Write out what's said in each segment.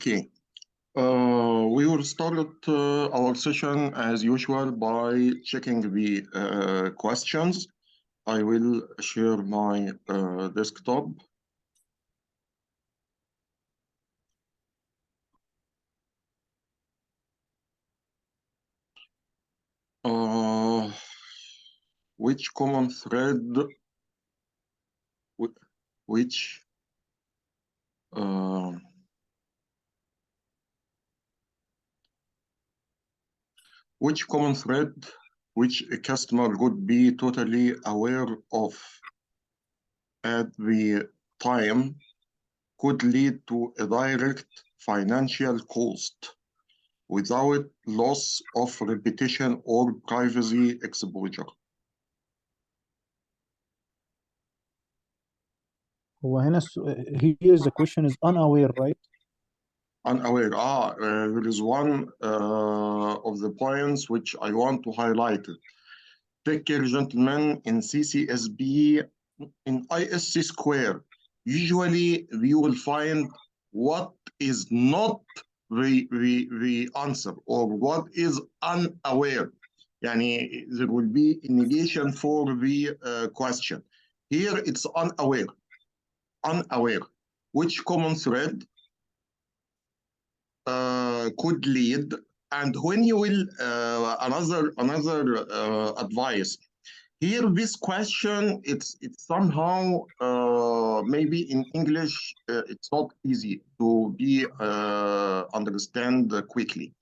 Okay. We will start our session as usual by checking the questions. I will share my desktop. Which common thread, which common thread which a customer would be totally aware of at the time could lead to a direct financial cost without loss of repetition or privacy exposure. هو هنا here the question is unaware, right? Unaware. There is one of the points which I want to highlight. Take care, gentlemen, in CCSP, in ISC square, usually we will find what is not the answer or what is unaware. Yani, there will be a negation for the question. Here it's unaware. Unaware. Which common thread could lead, and when you will another advice here, this question it's somehow maybe in English it's not easy to be understand quickly,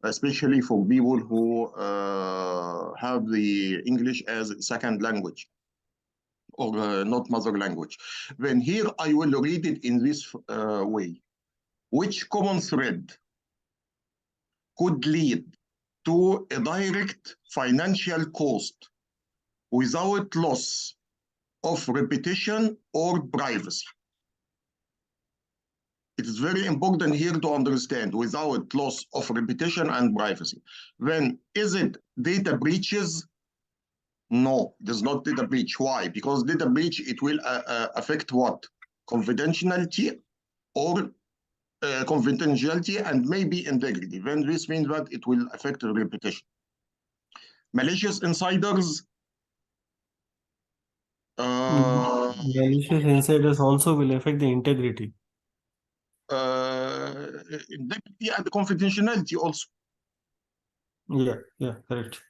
especially for people who have the English as second language or not mother language. Then here I will read it in this way. Which common thread could lead to a direct financial cost without loss of repetition or privacy? It is very important here to understand without loss of repetition and privacy. Then, is it data breaches? No, it is not data breach. Why? Because data breach, it will affect what? Confidentiality or confidentiality and maybe integrity. Then this means that it will affect the repetition. Malicious insiders. Malicious insiders also will affect the integrity. Integrity and confidentiality also. Yeah, correct.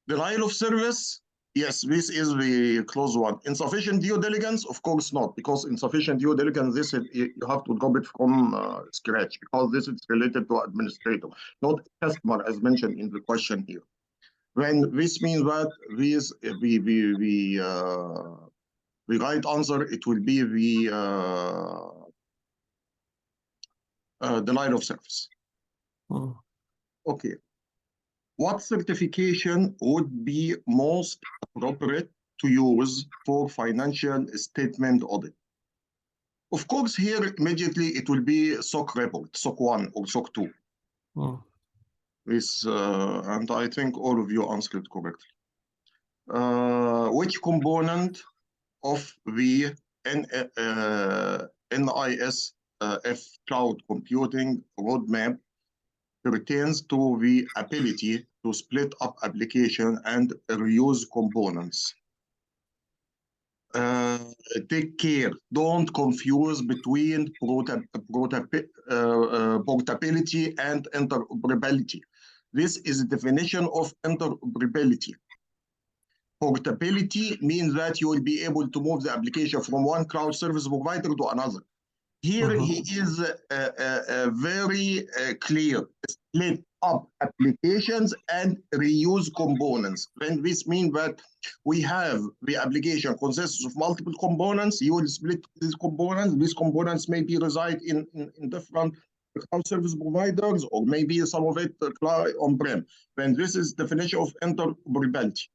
Denial of service. Yes, this is the close one. Insufficient due diligence, of course not, because insufficient due diligence, this is, you have to drop it from scratch, because this is related to administrator, not customer, as mentioned in the question here. When this means that this the right answer, it will be the denial of service. Okay. What certification would be most appropriate to use for financial statement audit? Of course, here immediately it will be SOC report, SOC 1 or SOC 2. This, and I think all of you answered correctly. Which component of the NISF cloud computing roadmap pertains to the ability to split up application and reuse components? Take care, don't confuse between portability and interoperability. This is the definition of interoperability. Portability means that you will be able to move the application from one cloud service provider to another. Here he is very clear, split up applications and reuse components. And this means that we have the application consists of multiple components. You will split these components. These components maybe reside in different cloud service providers, or maybe some of it on-prem. Then this is definition of interoperability.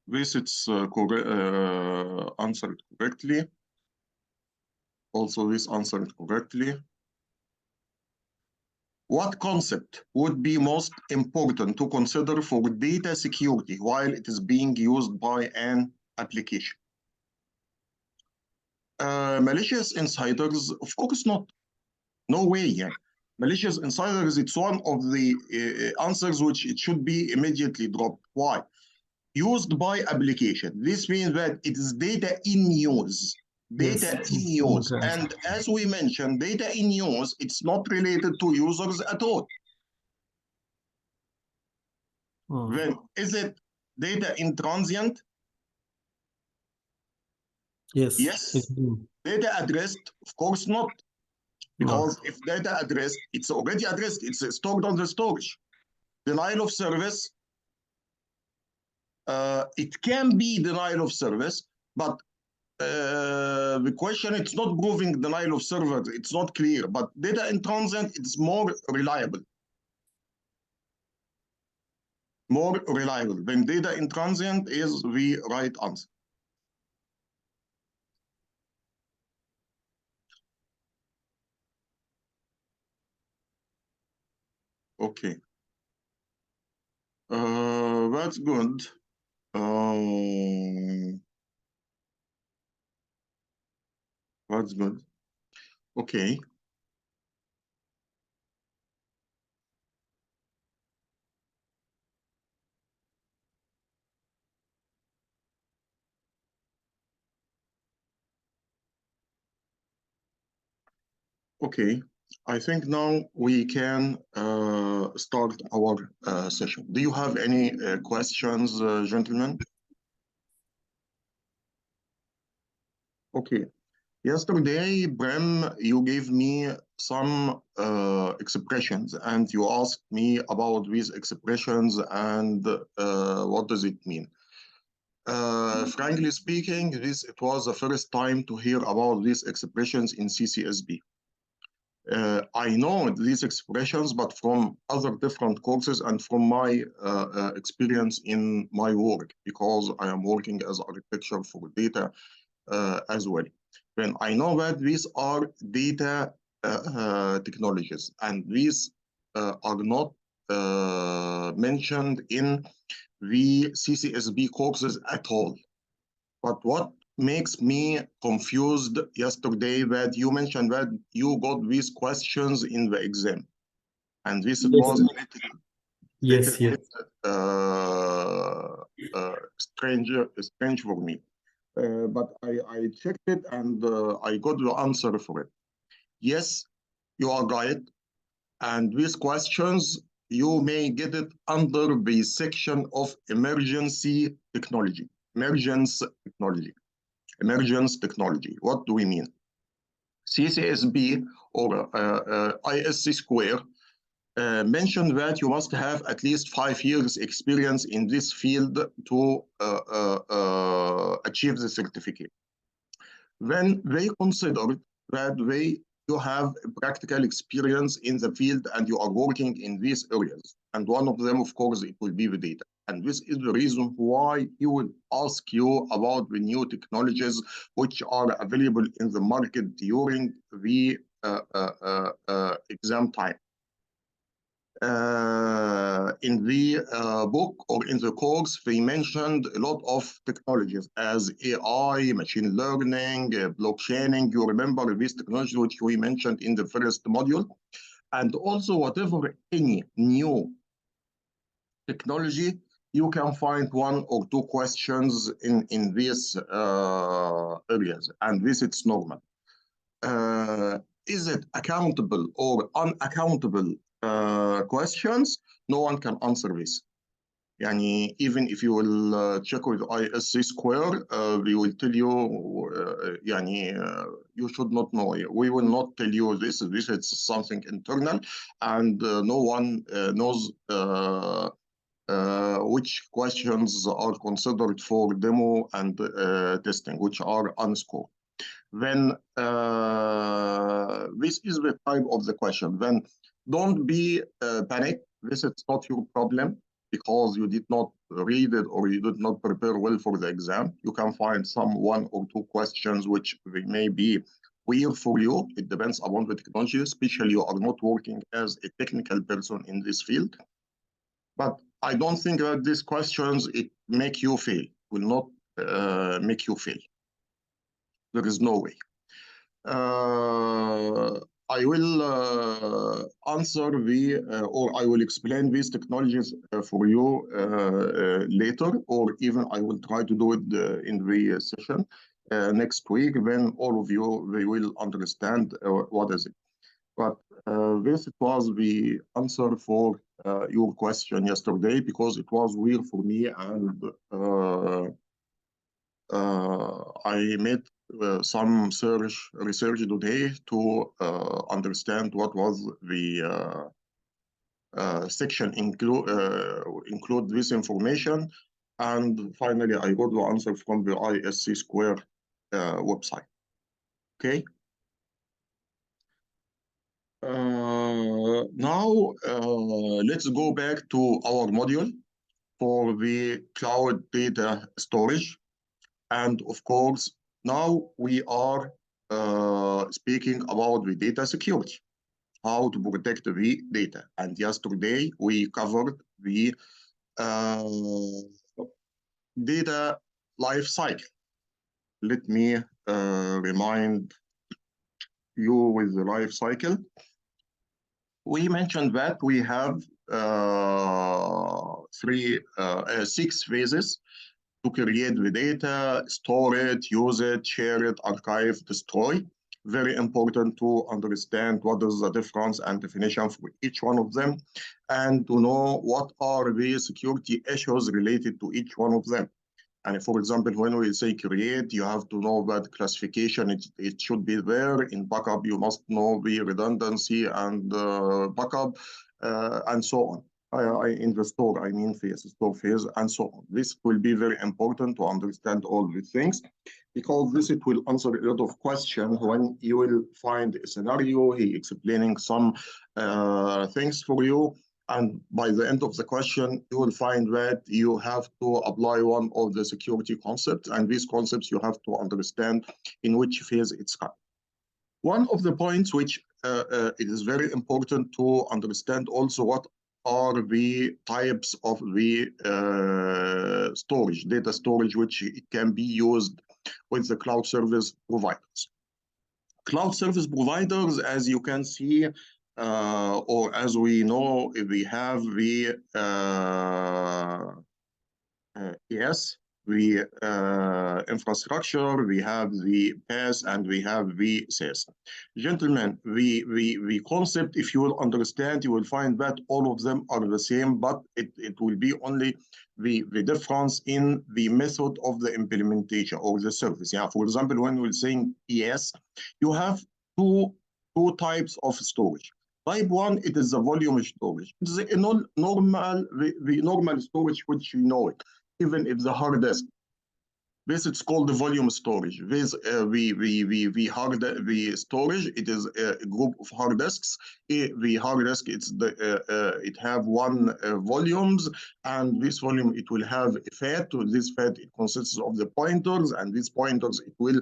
This it's answered correctly. Also, this answered correctly. What concept would be most important to consider for data security while it is being used by an application? Malicious insiders, of course not. No way. Yeah. Malicious insiders, it's one of the answers which it should be immediately dropped. Why? Used by application. This means that it is data in use. Data Yes, in it's use. not And as we mentioned, data in use, it's not related to users at all. Then is it data in transient? Yes. Yes. Data addressed? Of course not. Because Not. if data addressed, it's already addressed, it's stored on the storage. Denial of service, it can be denial of service, but the question, it's not proving denial of service, it's not clear, but data in transit, it's more reliable. More reliable. Then data in transient is the right answer. Okay. That's good. That's good. Okay. Okay. I think now we can start our session. Do you have any questions, gentlemen? Okay. Yesterday, Brem, you gave me some expressions and you asked me about these expressions and what does it mean. Frankly speaking, it was the first time to hear about these expressions in CCSP. I know these expressions, but from other different courses and from my experience in my work, because I am working as architecture for data as well. Then I know that these are data technologies, and these are not mentioned in the CCSB courses at all. But what makes me confused yesterday that you mentioned that you got these questions in the exam, and this Yes. was Yes, strange for me. But I checked it and I got the answer for it. Yes, you are right. And these questions, you may get it under the section of emergency technology. Emergence technology. Emergence technology. What do we mean? CCSB or ISC square mentioned that you must have at least 5 years experience in this field to achieve the certificate. Then they considered that you have practical experience in the field and you are working in these areas. And one of them, of course, it will be the data. And this is the reason why he will ask you about the new technologies which are available in the market during the exam time. In the book or in the course, they mentioned a lot of technologies as AI, machine learning, blockchaining. You remember these technologies which we mentioned in the first module? And also whatever any new technology, you can find one or two questions in these areas. And this is normal. Is it accountable or unaccountable questions? No one can answer this. Yani, even if you will check with ISC square, we will tell you, you should not know. We will not tell you this. This is something internal, and no one knows which questions are considered for demo and testing, which are unscored. Then this is the type of the question. Then don't be panic. This is not your problem because you did not read it or you did not prepare well for the exam. You can find some one or two questions which may be weird for you. It depends upon the technology, especially you are not working as a technical person in this field. But I don't think that these questions, it make you fail, will not make you fail. There is no way. I will answer or I will explain these technologies for you later, or even I will try to do it in the session next week. Then all of you will understand what is it. But this was the answer for your question yesterday, because it was weird for me, and I made some research today to understand what was the section include this information, and finally I got the answer from the ISC Square website. Okay. Now let's go back to our module for the cloud data storage. And of course, now we are speaking about the data security, how to protect the data. And yesterday we covered the data life cycle. Let me remind you with the life cycle. We mentioned that we have 6 phases to create the data: store it, use it, share it, archive, destroy. Very important to understand what is the difference and definition for each one of them, and to know what are the security issues related to each one of them. And for example, when we say create, you have to know that classification, it should be there. In backup, you must know the redundancy and backup and so on. In the store, I mean phase, store phase, and so on. This will be very important to understand all these things, because this it will answer a lot of questions when you will find a scenario, he explaining some things for you. And by the end of the question, you will find that you have to apply one of the security concepts, and these concepts you have to understand in which phase it's coming. One of the points which it is very important to understand also, what are the types of the storage, data storage, which it can be used with the cloud service providers. Cloud service providers, as you can see, or as we know, we have the yes, the infrastructure, we have the PaaS, and we have the SaaS. Gentlemen, the concept, if you will understand, you will find that all of them are the same, but it will be only the difference in the method of the implementation or the service. Yeah, for example, when we're saying ES, you have two types of storage. Type 1, it is the volume storage. It is the normal storage, which you know it, even if the hard disk. This it's called the volume storage. This the storage, it is a group of hard disks. The hard disk, it have one volumes, and this volume it will have a FAT. This FAT it consists of the pointers, and these pointers it will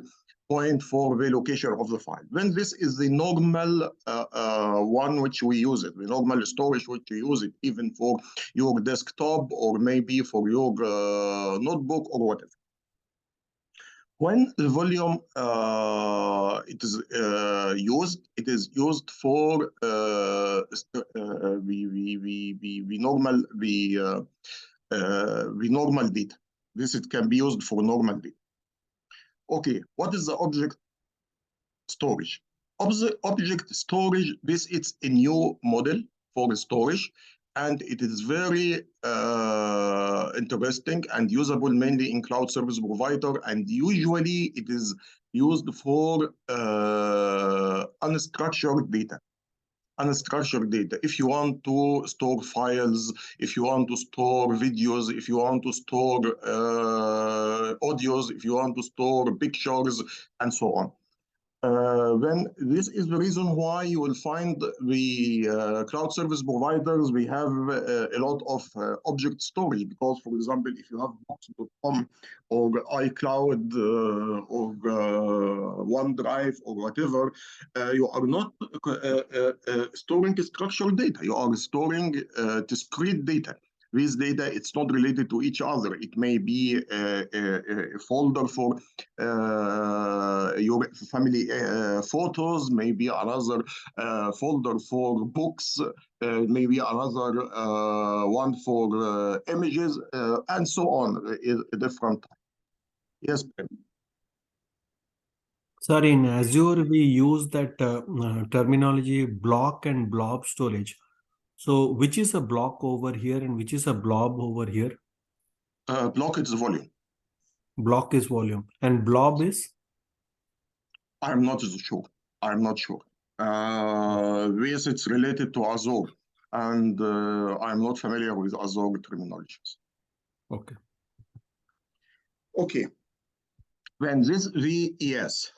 point for the location of the file. Then this is the normal one which we use it, the normal storage which you use it, even for your desktop or maybe for your notebook or whatever. When the volume it is used, it is used for the normal data. This it can be used for normal data. Okay, what is the object storage? Object storage, this is a new model for storage, and it is very interesting and usable mainly in cloud service provider, and usually it is used for unstructured data. Unstructured data. If you want to store files, if you want to store videos, if you want to store audios, if you want to store pictures, and so on. Then this is the reason why you will find the cloud service providers, we have a lot of object storage, because, for example, if you have Box.com or iCloud or OneDrive or whatever, you are not storing structured data, you are storing discrete data. This data, it's not related to each other. It may be a folder for your family photos, maybe another folder for books, maybe another one for images, and so on, a different. Yes, Ben. Sir, in Azure, we use that terminology block and blob storage. So which is a block over here and which is a blob over here? Block is volume. Block is volume and blob is? I'm not sure. I'm not sure. This it's related to Azure, and I'm not familiar with Azure terminologies. Okay. Okay. When this VES,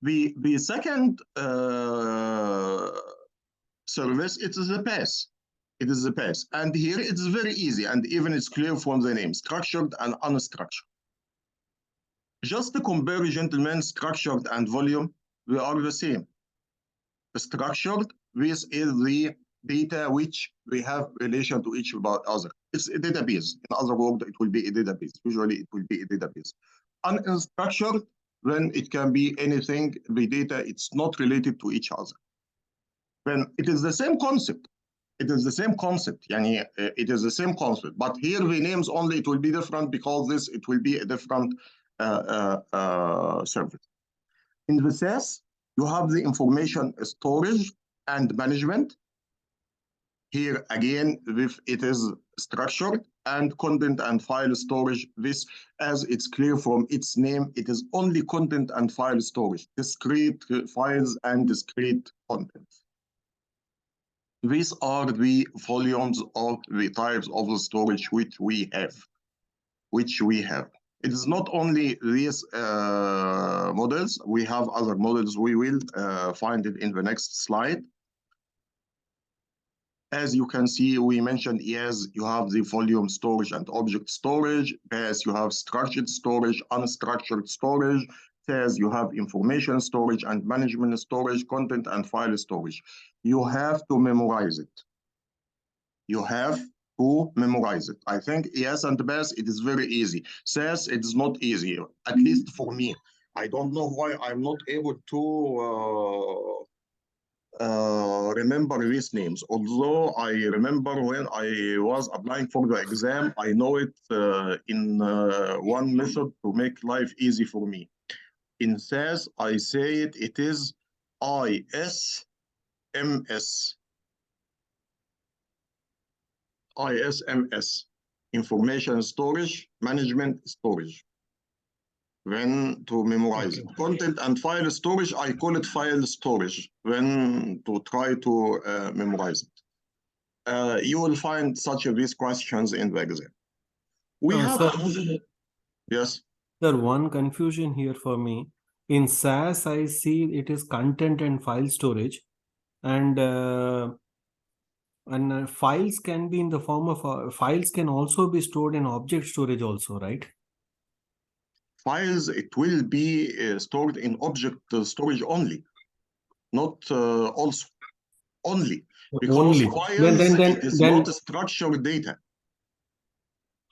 the second service, it is a PaaS. It is a PaaS, and here it is very easy, and even it's clear from the name, structured and unstructured. Just to compare, gentlemen, structured and volume, they are the same. Structured, this is the data which we have relation to each other. It's a database. In other words, it will be a database. Usually, it will be a database. Unstructured, then it can be anything. The data, it's not related to each other. Then it is the same concept. It is the same concept. It is the same concept. But here the names only, it will be different because this, it will be a different service. In the SaaS, you have the information storage and management. Here again, it is structured and content and file storage. This, as it's clear from its name, it is only content and file storage, discrete files and discrete content. These are the volumes of the types of the storage which we have. It is not only these models. We have other models. We will find it in the next slide. As you can see, we mentioned ES, you have the volume storage and object storage. PaaS, you have structured storage, unstructured storage. SaaS, you have information storage and management storage, content and file storage. You have to memorize it. You have to memorize it. I think ES and PaaS, it is very easy. SaaS, it is not easy, at least for me. I don't know why I'm not able to remember these names. Although I remember when I was applying for the exam, I know it in one method to make life easy for me. In SaaS, I say it is ISMS. ISMS, information storage, management storage. When to memorize it. Content and file storage, I call it file storage when to try to memorize it. You will find such of these questions in the exam. We have, sir, yes. Sir, one confusion here for me. In SaaS, I see it is content and file storage, and files can be in the form of files can also be stored in object storage also, right? Files, it will be stored in object storage only, not also only, because only. files, it is not structured data.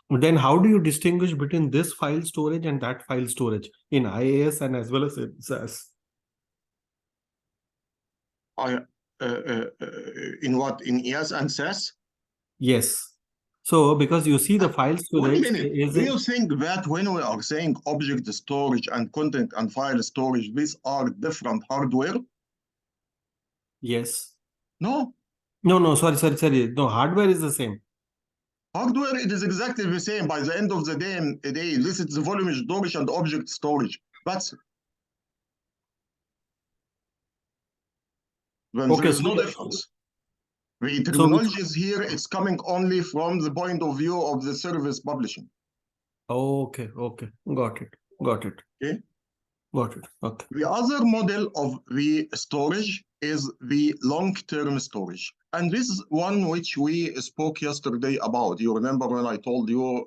Then how do you distinguish between this file storage and that file storage in IaaS and as well as in SaaS? In what? In ES and SaaS? Yes. So, because you see the file storage. 1 minute. Do you think that when we are saying object storage and content and file storage, these are different hardware? Yes. No. No, sorry. No, hardware is the same. Hardware, it is exactly the same. By the end of the day, this is the volume storage and object storage. That's it. Then there is no difference. The terminologies here, it's coming only from the point of view of the service publishing. Okay. Got it. Okay. Got it. Okay. The other model of the storage is the long-term storage. And this is one which we spoke yesterday about. You remember when I told you,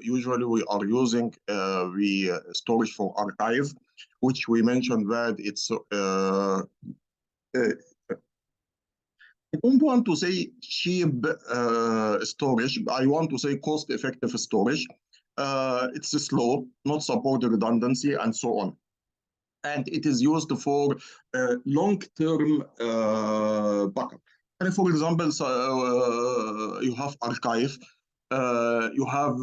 usually we are using the storage for archive, which we mentioned that it's I don't want to say cheap storage. I want to say cost-effective storage. It's slow, not support redundancy, and so on. And it is used for long-term backup. And for example, you have archive, you have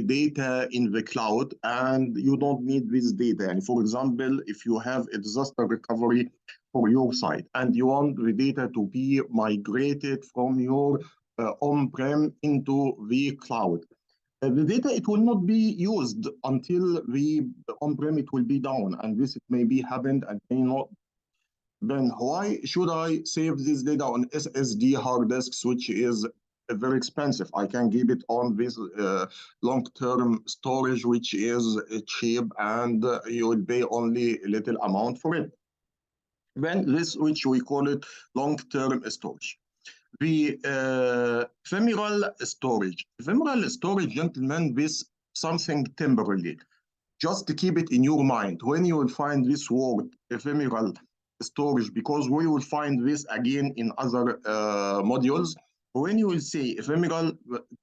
data in the cloud, and you don't need this data. And for example, if you have a disaster recovery for your site and you want the data to be migrated from your on-prem into the cloud, the data, it will not be used until the on-prem it will be down, and this may be happened and may not. Then why should I save this data on SSD hard disks, which is very expensive? I can keep it on this long-term storage, which is cheap, and you will pay only a little amount for it. Then this, which we call it long-term storage. The ephemeral storage. Ephemeral storage, gentlemen, this something temporarily. Just to keep it in your mind when you will find this word ephemeral storage, because we will find this again in other modules. When you will say ephemeral,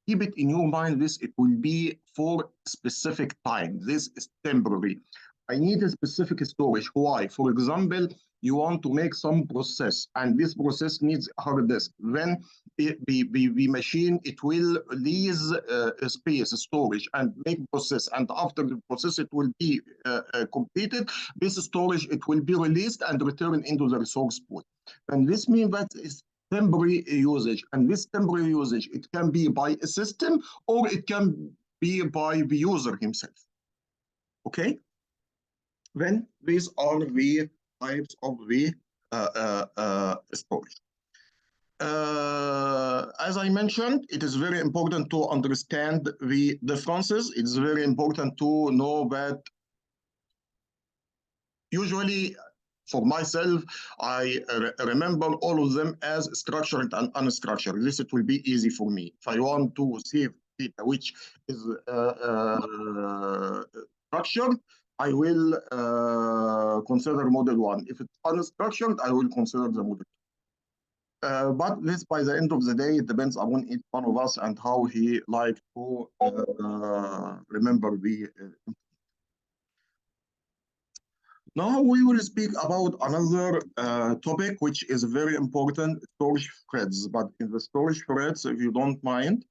keep it in your mind. This, it will be for specific time. This is temporary. I need a specific storage. Why? For example, you want to make some process, and this process needs a hard disk. Then the machine, it will lease space, storage, and make process. And after the process, it will be completed. This storage, it will be released and returned into the resource pool. And this means that is temporary usage. And this temporary usage, it can be by a system or it can be by the user himself. Okay? Then these are the types of the storage. As I mentioned, it is very important to understand the differences. It's very important to know that usually, for myself, I remember all of them as structured and unstructured. This, it will be easy for me. If I want to save data which is structured, I will consider model 1. If it's unstructured, I will consider the model 2. But this, by the end of the day, it depends upon each one of us and how he like to remember the. Now we will speak about another topic which is very important, storage threads. But in the storage threads, if you don't mind,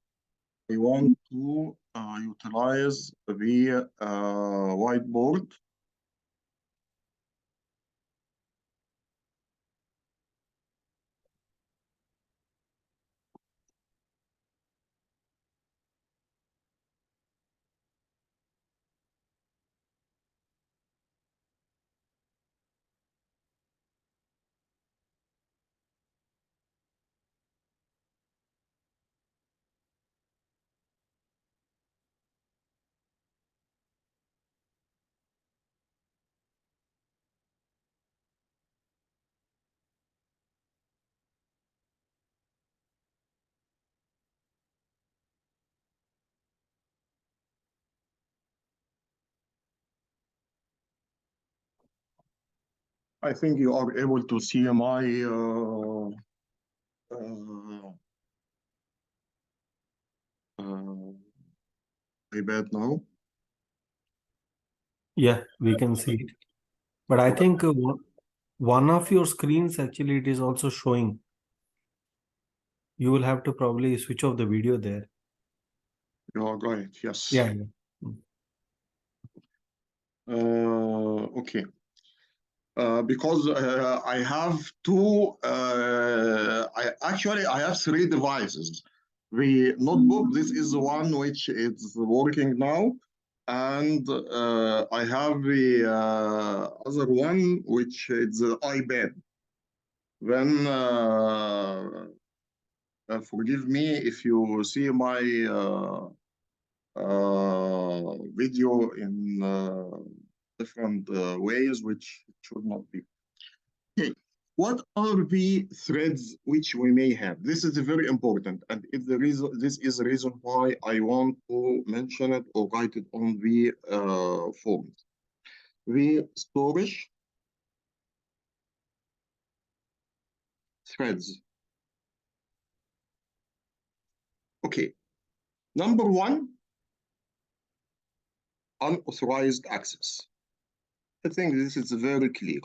I want to utilize the whiteboard. I think you are able to see my iPad now. Yeah, we can see it. But I think one of your screens, actually, it is also showing. You will have to probably switch off the video there. You are right, yes. Yeah. Okay. Because I have two, I have 3 devices. The notebook, this is the one which is working now. And I have the other one, which is the iPad. Then, forgive me if you see my video in different ways, which should not be. Okay, what are the threads which we may have? This is very important, and it's the reason. This is the reason why I want to mention it or write it on the forms. The storage threads. Okay. Number one, unauthorized access. I think this is very clear.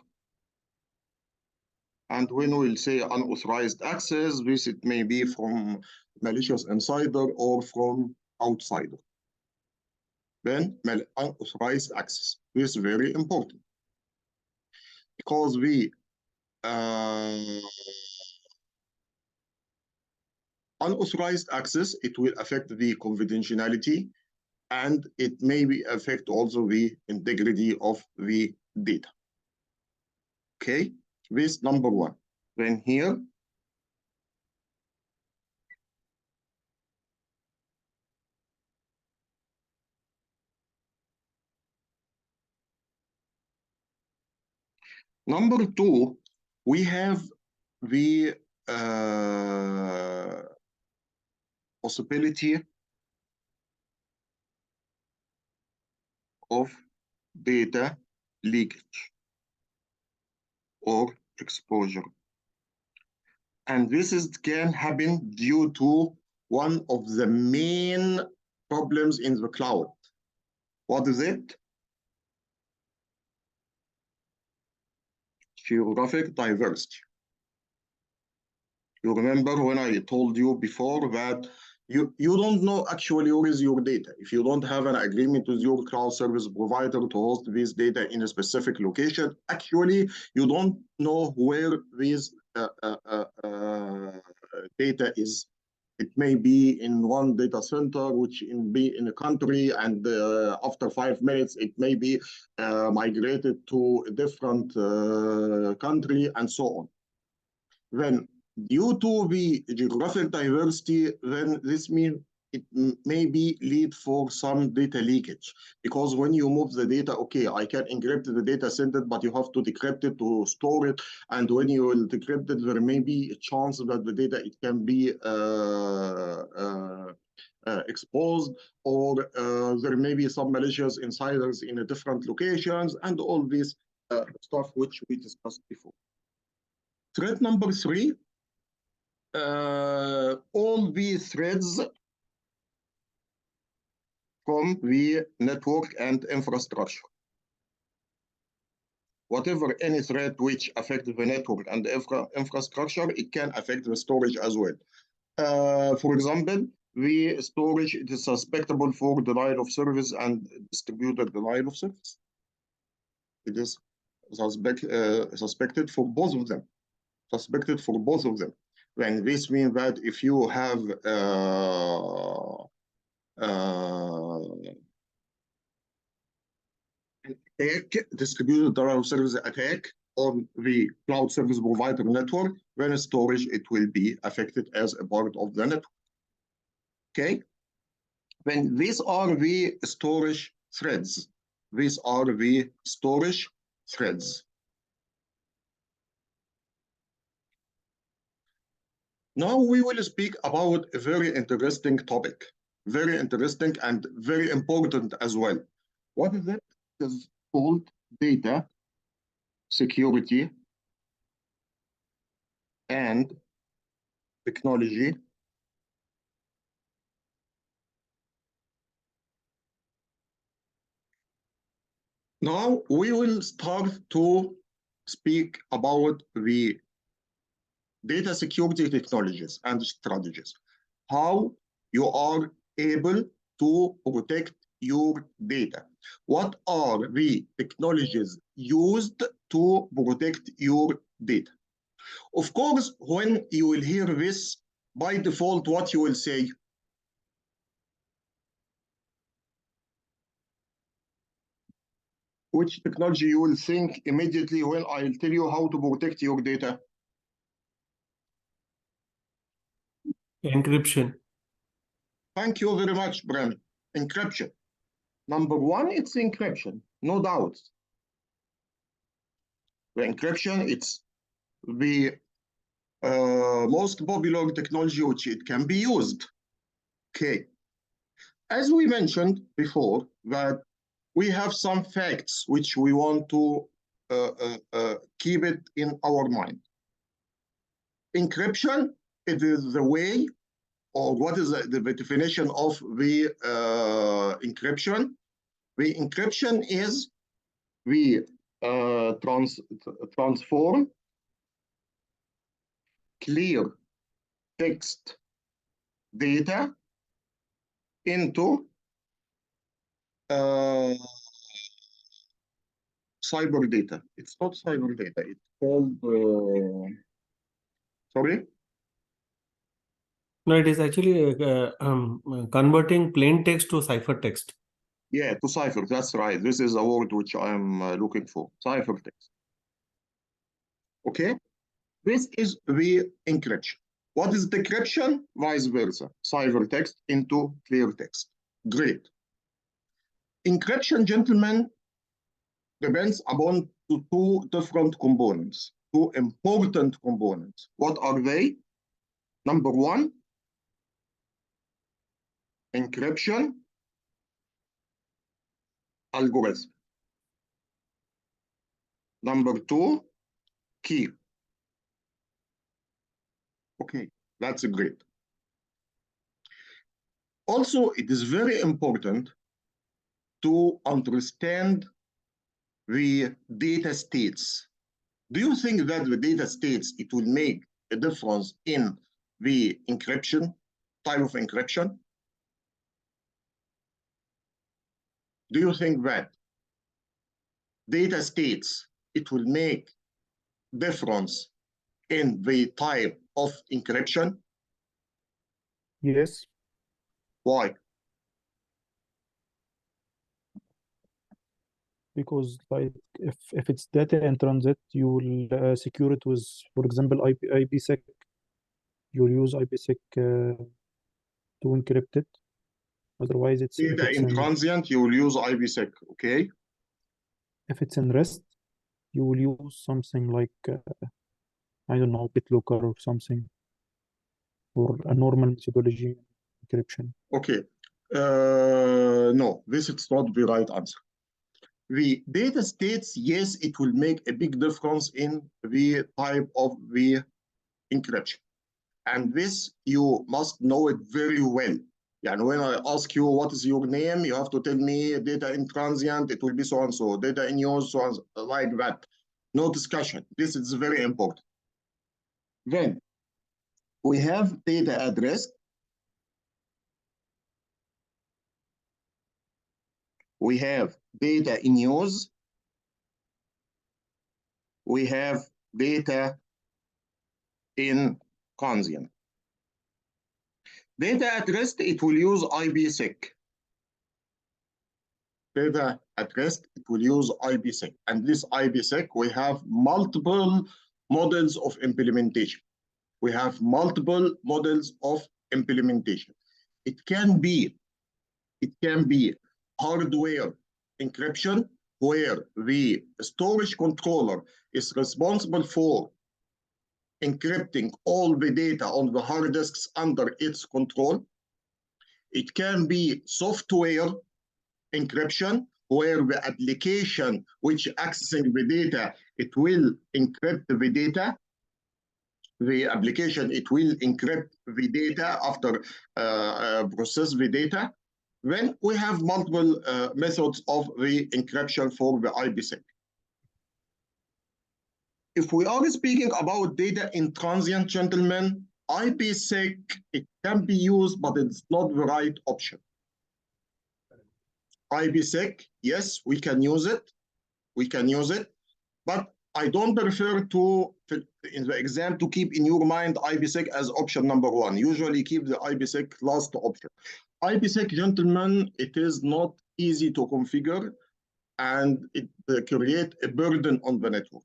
And when we'll say unauthorized access, this it may be from malicious insider or from outsider. Then unauthorized access. This is very important because unauthorized access, it will affect the confidentiality and it may affect also the integrity of the data. Okay, this number one. Then here, number two, we have the possibility of data leakage or exposure. And this can happen due to one of the main problems in the cloud. What is it? Geographic diversity. You remember when I told you before that you don't know actually where is your data. If you don't have an agreement with your cloud service provider to host this data in a specific location, actually you don't know where this data is. It may be in one data center, which be in a country, and after 5 minutes, it may be migrated to a different country, and so on. Then, due to the geographic diversity, then this means it maybe lead for some data leakage, because when you move the data, okay, I can encrypt the data, send it, but you have to decrypt it to store it. And when you will decrypt it, there may be a chance that the data, it can be exposed, or there may be some malicious insiders in different locations, and all this stuff which we discussed before. Threat number three, all these threads from the network and infrastructure. Whatever any threat which affects the network and the infrastructure, it can affect the storage as well. For example, the storage, it is suspectable for denial of service and distributed denial of service. It is suspected for both of them. When this means that if you have attack, distributed denial of service attack on the cloud service provider network, when storage, it will be affected as a part of the network. Okay? When these are the storage threads. These are the storage threads. Now we will speak about a very interesting topic, very interesting and very important as well. What is it? It is called data security and technology. Now we will start to speak about the data security technologies and strategies. How you are able to protect your data. What are the technologies used to protect your data? Of course, when you will hear this, by default, what you will say? Which technology you will think immediately when I'll tell you how to protect your data? Encryption. Thank you very much, Bram. Encryption. Number one, it's encryption, no doubt. The encryption, it's the most popular technology which it can be used. Okay. As we mentioned before, that we have some facts which we want to keep it in our mind. Encryption, it is the way or what is the definition of the encryption? The encryption is we transform clear text data into cyber data. It's not cyber data. It's called sorry. No, it is actually converting plain text to ciphertext. Yeah, to cipher. That's right. This is a word which I'm looking for. Ciphertext. Okay. This is the encryption. What is decryption? Vice versa. Ciphertext into clear text. Great. Encryption, gentlemen, depends upon two different components, two important components. What are they? Number one, encryption algorithm. Number two, key. Okay, that's great. Also, it is very important to understand the data states. Do you think that the data states, it will make a difference in the encryption, type of encryption? Do you think that data states, it will make difference in the type of encryption? Yes, Why? because like if it's data in transit, you will secure it with, for example, IPsec. You'll use IPsec to encrypt it. Otherwise, if Data it's in transient, you will use IPsec, okay? if it's in rest, you will use something like I don't know, BitLocker or something, or a normal methodology encryption. Okay. No, this is not the right answer. The data states, yes, it will make a big difference in the type of the encryption. And this, you must know it very well. And when I ask you what is your name, you have to tell me data in transient, it will be so and so, data in use, so and so, like that. No discussion. This is very important. Then we have data at rest. We have data in use. We have data in transient. Data at rest, it will use IPsec. Data at rest, it will use IPsec. And this IPsec, we have multiple models of implementation. We have multiple models of implementation. It can be hardware encryption, where the storage controller is responsible for encrypting all the data on the hard disks under its control. It can be software encryption, where the application which accessing the data, it will encrypt the data. The application, it will encrypt the data after process the data. Then we have multiple methods of the encryption for the IPsec. If we are speaking about data in transient, gentlemen, IPsec, it can be used, but it's not the right option. IPsec, yes, we can use it. We can use it, but I don't prefer to, in the exam, to keep in your mind IPsec as option number one. Usually keep the IPsec last option. IPsec, gentlemen, it is not easy to configure, and it creates a burden on the network.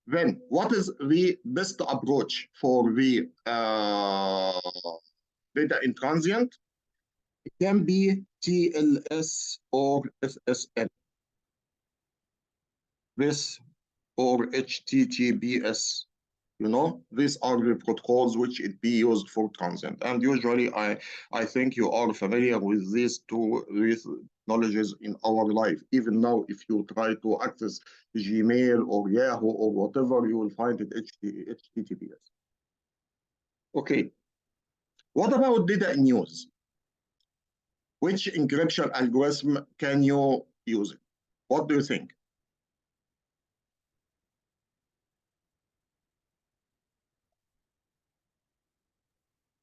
Then, what is the best approach for the data in transient? It can be TLS or SSL. This or HTTPS. You know, these are the protocols which it be used for transient. And usually, I think you are familiar with these knowledges in our life. Even now, if you try to access Gmail or Yahoo or whatever, you will find it HTTPS. Okay. What about data in use? Which encryption algorithm can you use it? What do you think?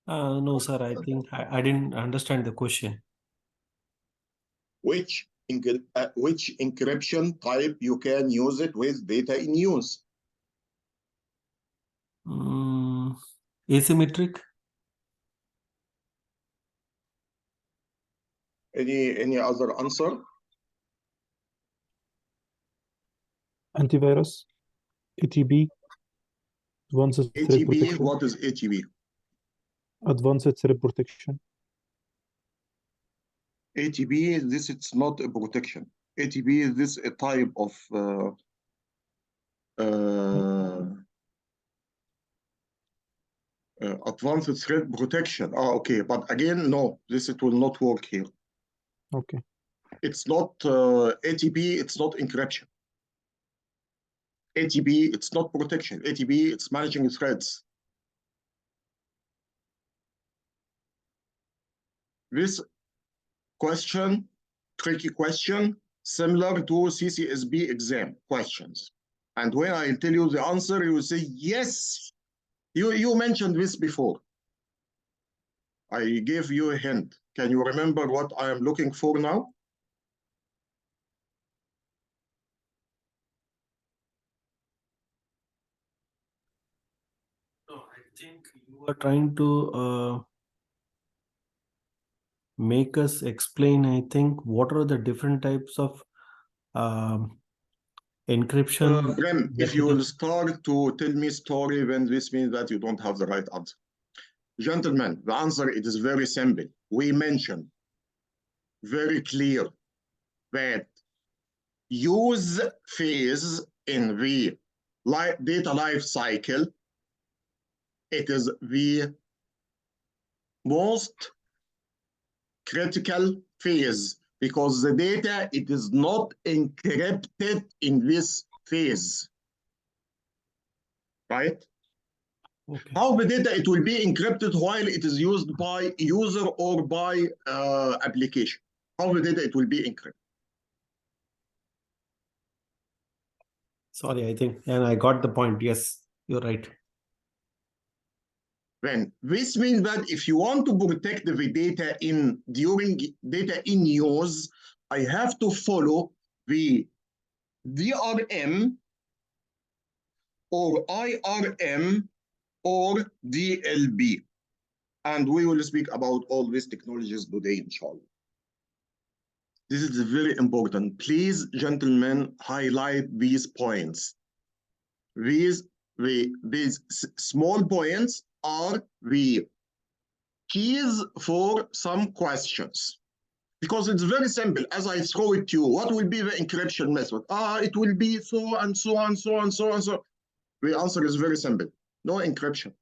No, sir, I think I didn't understand the question. Which encryption type you can use it with data in use? Asymmetric? Any other answer? Antivirus, ATB, Advanced Threat ATB, Protection, what is ATB? Advanced Threat Protection. ATB, this it's not a protection. ATB is this a type of advanced threat protection. Okay, but again, no, this it will not work here. Okay. It's not ATB, it's not encryption. ATB, it's not protection. ATB, it's managing threats. This question, tricky question, similar to CCSP exam questions. And when I tell you the answer, you will say, yes, you mentioned this before. I gave you a hint. Can you remember what I am looking for now? No, I think you are trying to make us explain, I think, what are the different types of encryption. Rem, if you will start to tell me story, then this means that you don't have the right answer. Gentlemen, the answer, it is very simple. We mentioned very clear that use phase in the data life cycle, it is the most critical phase because the data, it is not encrypted in this phase, right? Okay. How the data, it will be encrypted while it is used by user or by application. How the data, it will be encrypted. Sorry, I think, and I got the point. Yes, you're right. Then this means that if you want to protect the data during data in use, I have to follow the DRM or IRM or DLB. And we will speak about all these technologies today, inshallah. This is very important. Please, gentlemen, highlight these points. These small points are the keys for some questions. Because it's very simple. As I throw it to you, what will be the encryption method? It will be so and so and so and so and so. The answer is very simple. No encryption.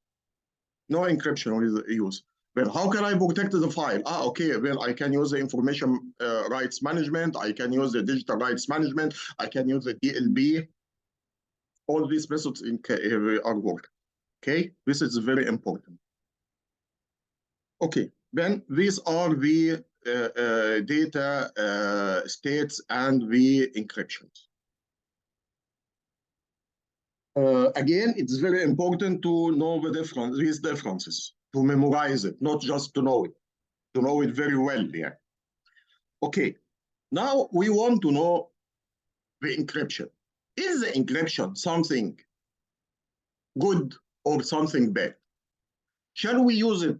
No encryption will use. Well, how can I protect the file? Okay, well, I can use the information rights management. I can use the digital rights management. I can use the DLB. All these methods are work. Okay, this is very important. Okay, then these are the data states and the encryptions. Again, it's very important to know these differences, to memorize it, not just to know it very well there. Okay, now we want to know the encryption. Is the encryption something good or something bad? Shall we use it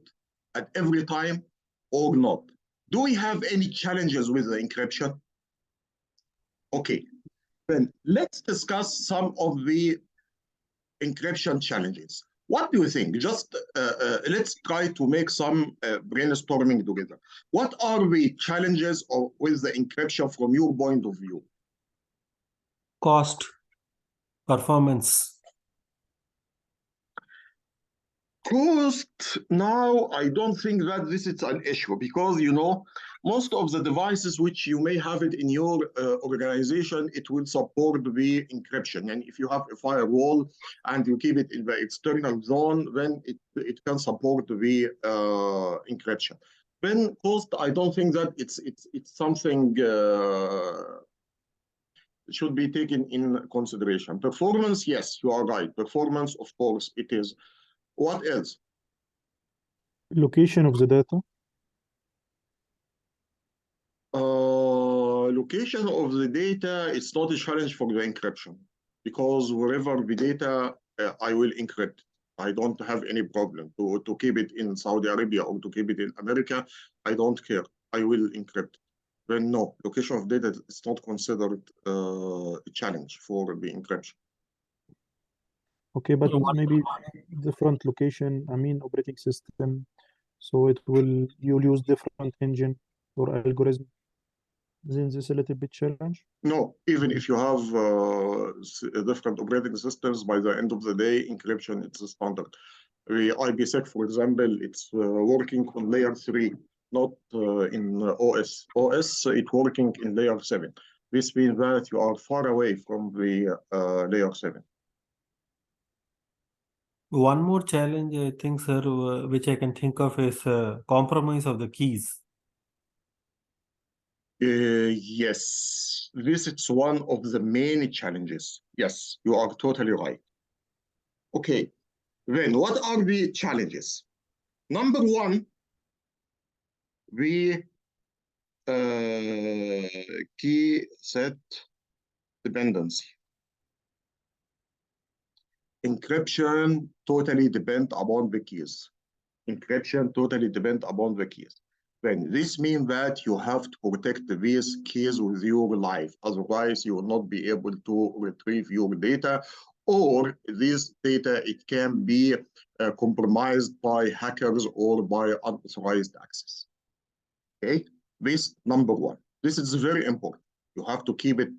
at every time or not? Do we have any challenges with the encryption? Okay, then let's discuss some of the encryption challenges. What do you think? Just let's try to make some brainstorming together. What are the challenges with the encryption from your point of view? Cost, performance. Cost, now I don't think that this is an issue because, you know, most of the devices which you may have it in your organization, it will support the encryption. And if you have a firewall and you keep it in the external zone, then it can support the encryption. Then cost, I don't think that it's something should be taken in consideration. Performance, yes, you are right. Performance, of course, it is. What else? Location of the data. Location of the data, it's not a challenge for the encryption, because wherever the data, I will encrypt. I don't have any problem to keep it in Saudi Arabia or to keep it in America. I don't care. I will encrypt. Then no, location of data is not considered a challenge for the encryption. Okay, but maybe different location, I mean operating system. So you'll use different engine or algorithm. Then this a little bit challenge. No, even if you have different operating systems, by the end of the day, encryption it's a standard. The IPsec, for example, it's working on layer 3, not in OS. OS, it's working in layer 7. This means that you are far away from the layer 7. One more challenge, I think, sir, which I can think of is compromise of the keys. Yes, this is one of the main challenges. Yes, you are totally right. Okay, then what are the challenges? Number one, the key set dependency. Encryption totally depends upon the keys. Encryption totally depends upon the keys. Then this means that you have to protect these keys with your life. Otherwise, you will not be able to retrieve your data, or this data, it can be compromised by hackers or by unauthorized access. Okay, this number one. This is very important. You have to keep it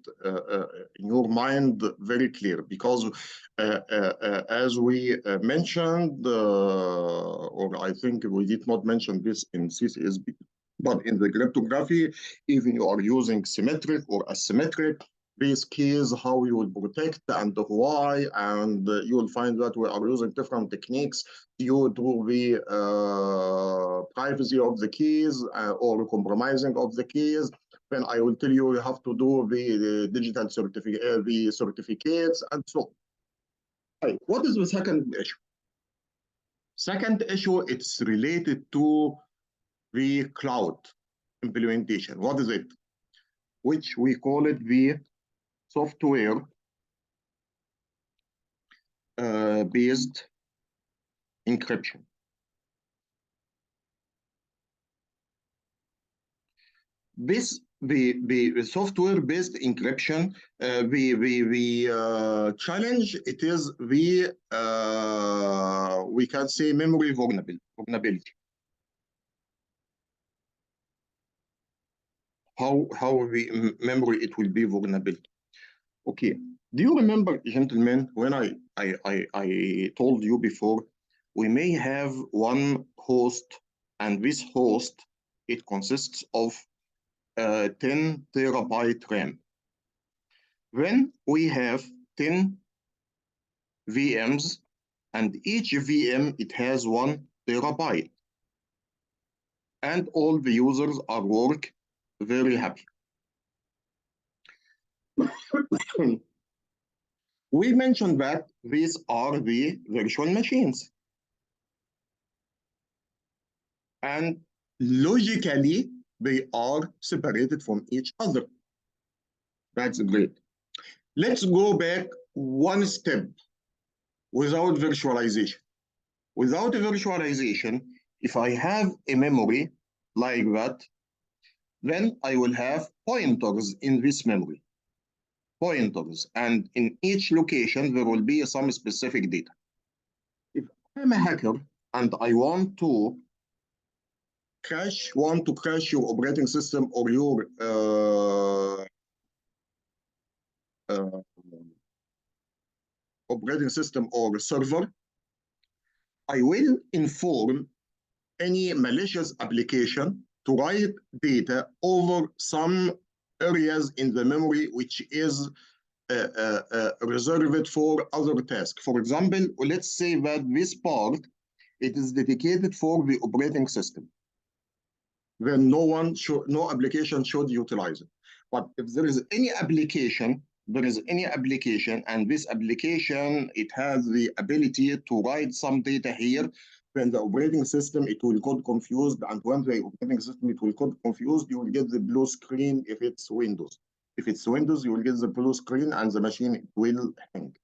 in your mind very clear, because as we mentioned, or I think we did not mention this in CCSP, but in the cryptography, even you are using symmetric or asymmetric, these keys, how you will protect and why, and you will find that we are using different techniques due to the privacy of the keys or compromising of the keys. Then I will tell you, you have to do the digital certificate, the certificates, and so on. Right. What is the second issue? Second issue, it's related to the cloud implementation. What is it? Which we call it the software based encryption. This the software-based encryption, the challenge, it is the we can say memory vulnerability. How the memory it will be vulnerable. Okay. Do you remember, gentlemen, when I told you before, we may have one host, and this host, it consists of 10 terabyte RAM. When we have 10 VMs, and each VM, it has 1 terabyte. And all the users are work very happy. We mentioned that these are the virtual machines. And logically, they are separated from each other. That's great. Let's go back one step without virtualization. Without virtualization, if I have a memory like that, then I will have pointers in this memory. Pointers, and in each location, there will be some specific data. If I'm a hacker and I want to crash your operating system or your operating system or server, I will inform any malicious application to write data over some areas in the memory which is reserved for other tasks. For example, let's say that this part, it is dedicated for the operating system. Then no application should utilize it. But if there is any application, and this application, it has the ability to write some data here, then the operating system, it will get confused. And when the operating system, it will get confused, you will get the blue screen if it's Windows. If it's Windows, you will get the blue screen and the machine will hang.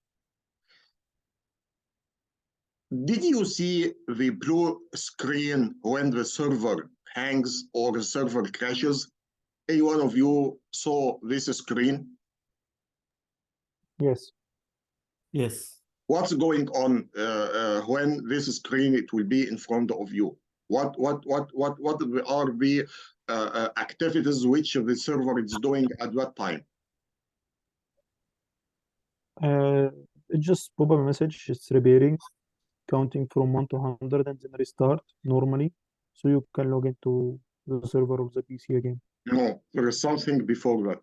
Did you see the blue screen when the server hangs or the server crashes? Any one of you saw this screen? Yes. Yes. What's going on when this screen it will be in front of you? What are the activities which the server is doing at that time? It just pop up a message. It's repairing, counting from 1 to 100, and then restart normally, so you can log into the server of the PC again. No, there is something before that.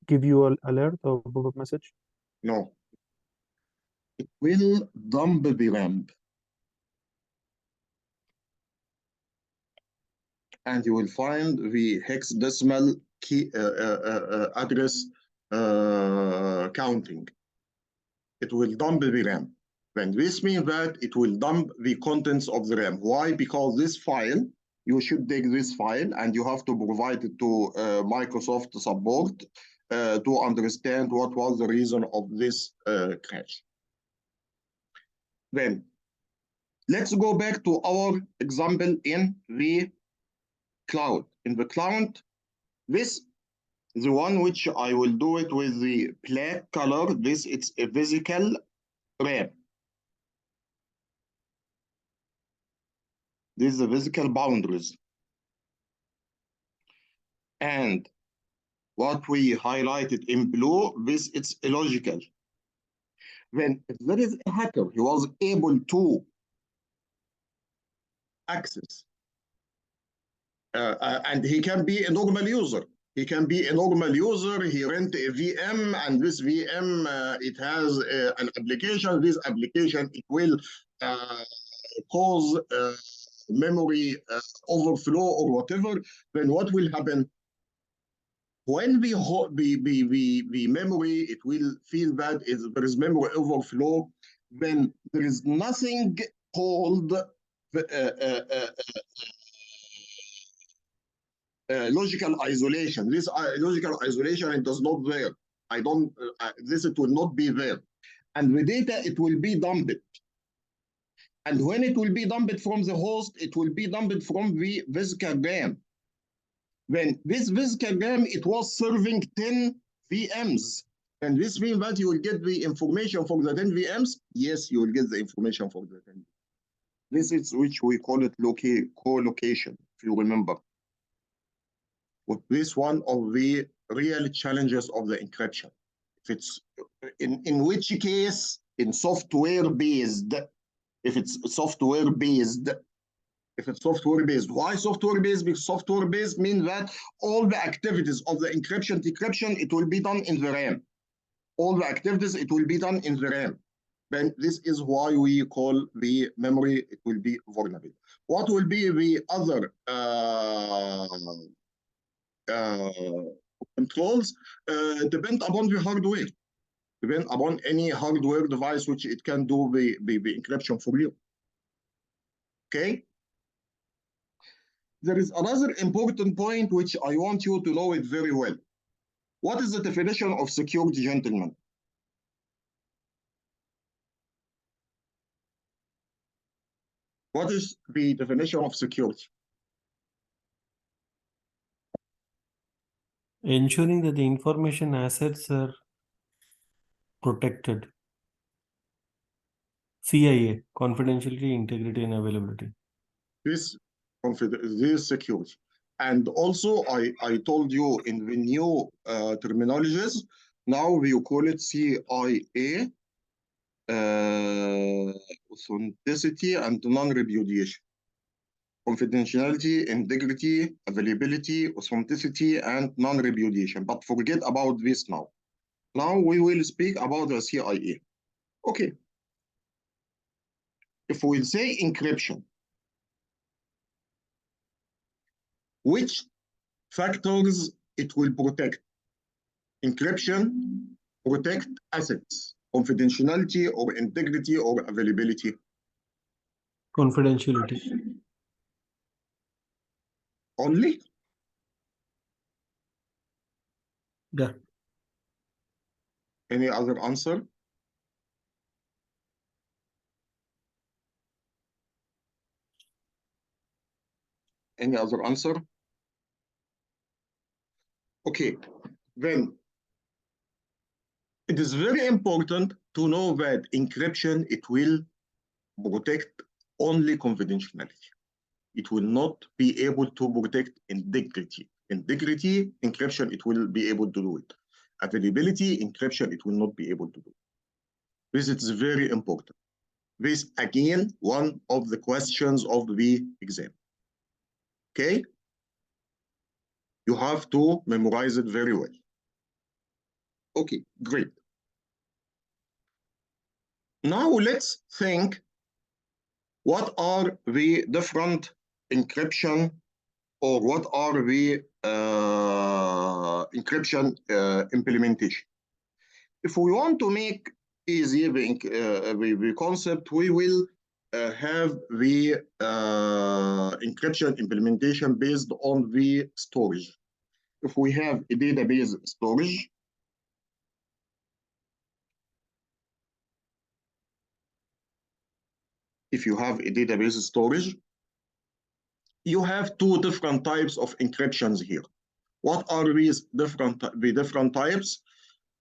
Give you an alert or pop up message. No. It will dump the RAM. And you will find the hexadecimal key address counting. It will dump the RAM. Then this means that it will dump the contents of the RAM. Why? Because this file, you should take this file and you have to provide it to Microsoft support to understand what was the reason of this crash. Then let's go back to our example in the cloud. In the cloud, this the one which I will do it with the black color. This it's a physical RAM. This is the physical boundaries. And what we highlighted in blue, this it's illogical. Then if there is a hacker, he was able to access and he can be a normal user. He can be a normal user. He rent a VM, and this VM it has an application. This application it will cause memory overflow or whatever. Then what will happen? When the memory it will feel that there is memory overflow, then there is nothing called logical isolation. This logical isolation, it does not there. This it will not be there. And the data, it will be dumped. And when it will be dumped from the host, it will be dumped from the physical RAM. When this physical RAM, it was serving 10 VMs. And this means that you will get the information for the 10 VMs. Yes, you will get the information for the 10. This is which we call it co-location, if you remember. This one of the real challenges of the encryption. If it's in which case in software based, if it's software based, why software based? Because software based means that all the activities of the encryption, decryption, it will be done in the RAM. All the activities, it will be done in the RAM. Then this is why we call the memory, it will be vulnerable. What will be the other controls depend upon the hardware, depend upon any hardware device which it can do the encryption for you. Okay. There is another important point which I want you to know it very well. What is the definition of security, gentlemen? What is the definition of security? Ensuring that the information assets are protected. CIA, confidentiality, integrity, and availability. This security. And also, I told you in the new terminologies, now we call it CIA, authenticity and non-repudiation. confidentiality, integrity, availability, authenticity, and non-repudiation. But forget about this now. Now we will speak about the CIA. Okay. If we say encryption, which factors it will protect? Encryption protect assets, confidentiality or integrity or availability. Confidentiality. Only? Yeah. Any other answer? Any other answer? Okay, then it is very important to know that encryption, it will protect only confidentiality. It will not be able to protect integrity. Integrity, encryption, it will be able to do it. Availability, encryption, it will not be able to do it. This is very important. This, again, one of the questions of the exam. Okay? You have to memorize it very well. Okay, great. Now let's think, what are the different encryption, or what are the encryption implementation? If we want to make easy the concept, we will have the encryption implementation based on the storage. If we have a database storage, if you have a database storage, you have two different types of encryptions here. What are these different types?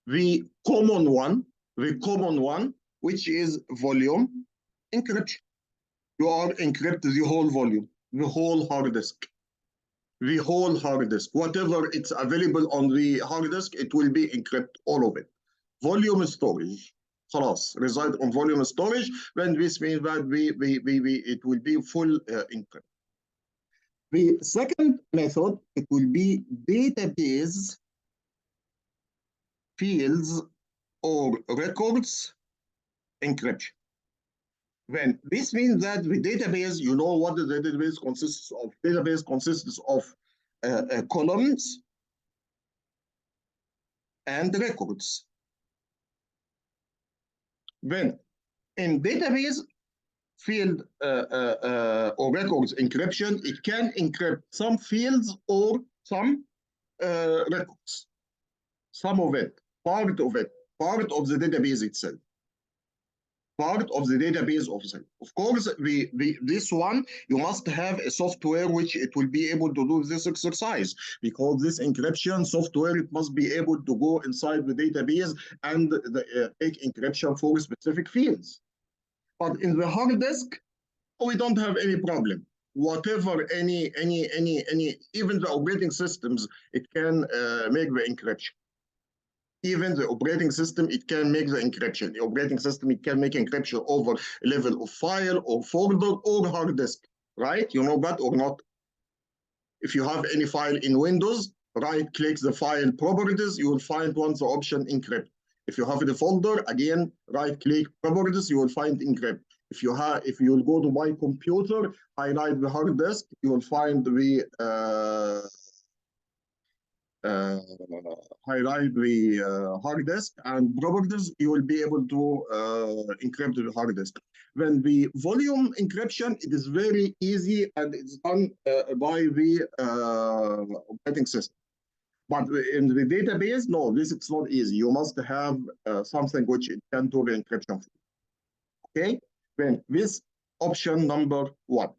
The common one, which is volume encryption. You are encrypt the whole volume, the whole hard disk. The whole hard disk, whatever it's available on the hard disk, it will be encrypt all of it. Volume storage, خلاص, reside on volume storage, when this means that it will be full encrypt. The second method, it will be database fields or records encryption. Then this means that the database, you know what the database consists of. Database consists of columns and records. Then in database field or records encryption, it can encrypt some fields or some records. Some of it, part of the database itself. Part of the database itself. Of course, this one, you must have a software which it will be able to do this exercise, because this encryption software, it must be able to go inside the database and take encryption for specific fields. But in the hard disk, we don't have any problem. Whatever, even the operating systems, it can make the encryption. Even the operating system, it can make the encryption. The operating system, it can make encryption over a level of file or folder or hard disk, right? You know that or not? If you have any file in Windows, right-click the file properties, you will find once the option encrypt. If you have the folder, again, right-click properties, you will find encrypt. If you will go to my computer, highlight the hard disk, you will find the highlight the hard disk and properties, you will be able to encrypt the hard disk. When the volume encryption, it is very easy and it's done by the operating system. But in the database, no, it's not easy. You must have something which it can do the encryption for. Okay, then this option number one.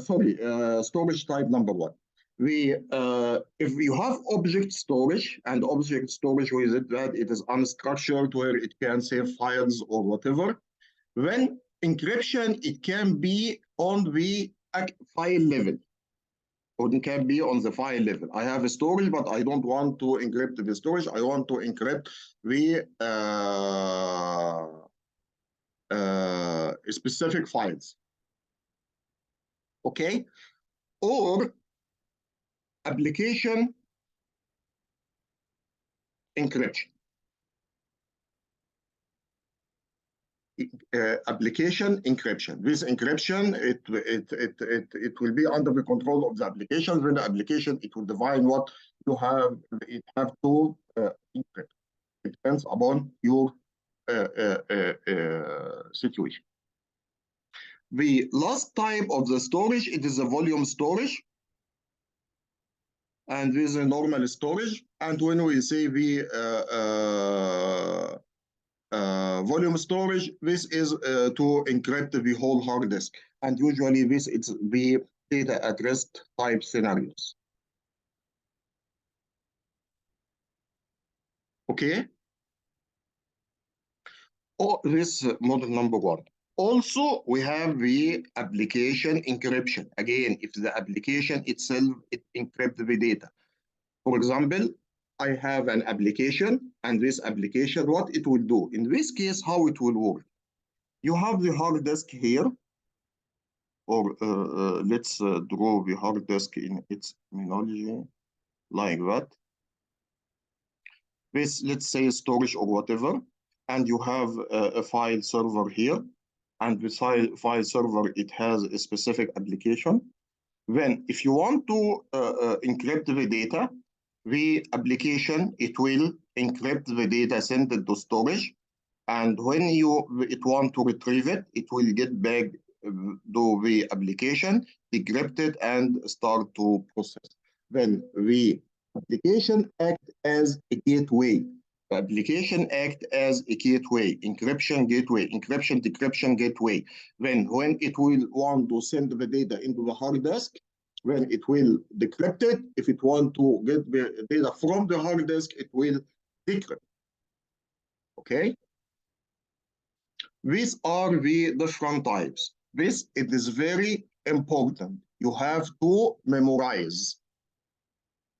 Storage type number one. If you have object storage, and object storage with it that it is unstructured, where it can save files or whatever, then encryption, it can be on the file level, or it can be on the file level. I have a storage, but I don't want to encrypt the storage. I want to encrypt the specific files. Okay, or application encryption. Application encryption. This encryption, it will be under the control of the application. When the application, it will define what you have. It have to encrypt. It depends upon your situation. The last type of the storage, it is a volume storage. And this is a normal storage. And when we say the volume storage, this is to encrypt the whole hard disk. And usually this is the data at rest type scenarios. Okay. Oh, this model number one. Also, we have the application encryption. Again, if the application itself, it encrypts the data. For example, I have an application, and this application, what it will do? In this case, how it will work? You have the hard disk here, or let's draw the hard disk in its terminology like that. This, let's say, storage or whatever, and you have a file server here, and the file server, it has a specific application. Then, if you want to encrypt the data, the application, it will encrypt the data, send it to storage, and when it want to retrieve it, it will get back to the application, decrypt it, and start to process. Then the application act as a gateway. The application act as a gateway, encryption gateway, encryption decryption gateway. Then when it will want to send the data into the hard disk, when it will decrypt it, if it want to get the data from the hard disk, it will decrypt. Okay? These are the different types. This, it is very important. You have to memorize.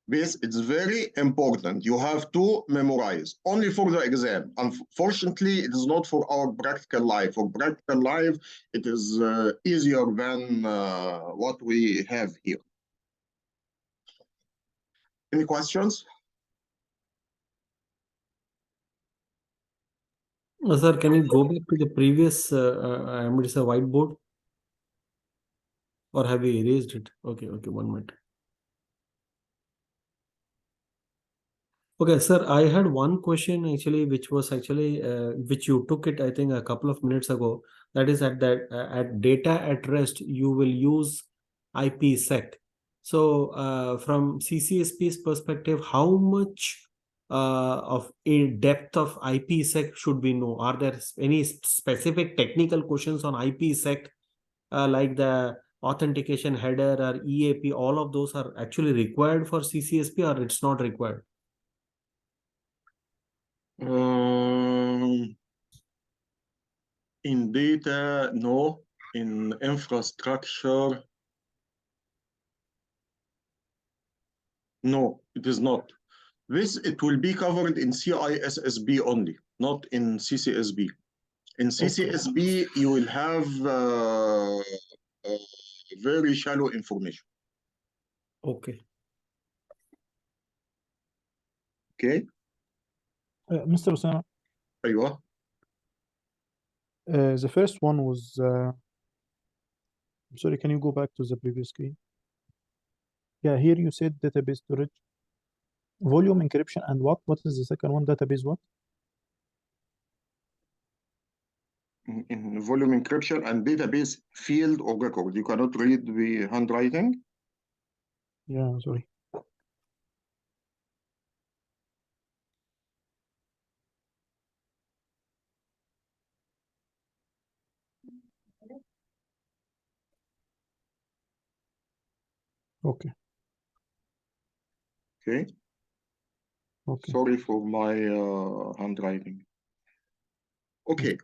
This is very important. You have to memorize only for the exam. Unfortunately, it is not for our practical life. For practical life, it is easier than what we have here. Any questions? Sir, can you go back to the previous it's a whiteboard? Or have we erased it? Okay, 1 minute. Okay, sir, I had one question actually, which was actually, which you took it, I think, a couple of minutes ago. That is at data at rest, you will use IPsec. So from CCSP's perspective, how much of a depth of IPsec should we know? Are there any specific technical questions on IPsec, like the authentication header or EAP? All of those are actually required for CCSP, or it's not required? In data, no. In infrastructure, no, it is not. This, it will be covered in CISSP only, not in CCSP. In CCSP, you will have very shallow information. Okay. Okay. Mr. Osama, أيوة. the first one was, I'm sorry, can you go back to the previous screen? Yeah, here you said database storage, volume encryption, and what? What is the second one? Database what? In volume encryption and database field or record. You cannot read the handwriting. Yeah, sorry. Okay. Okay. Okay. Sorry for my handwriting. Okay.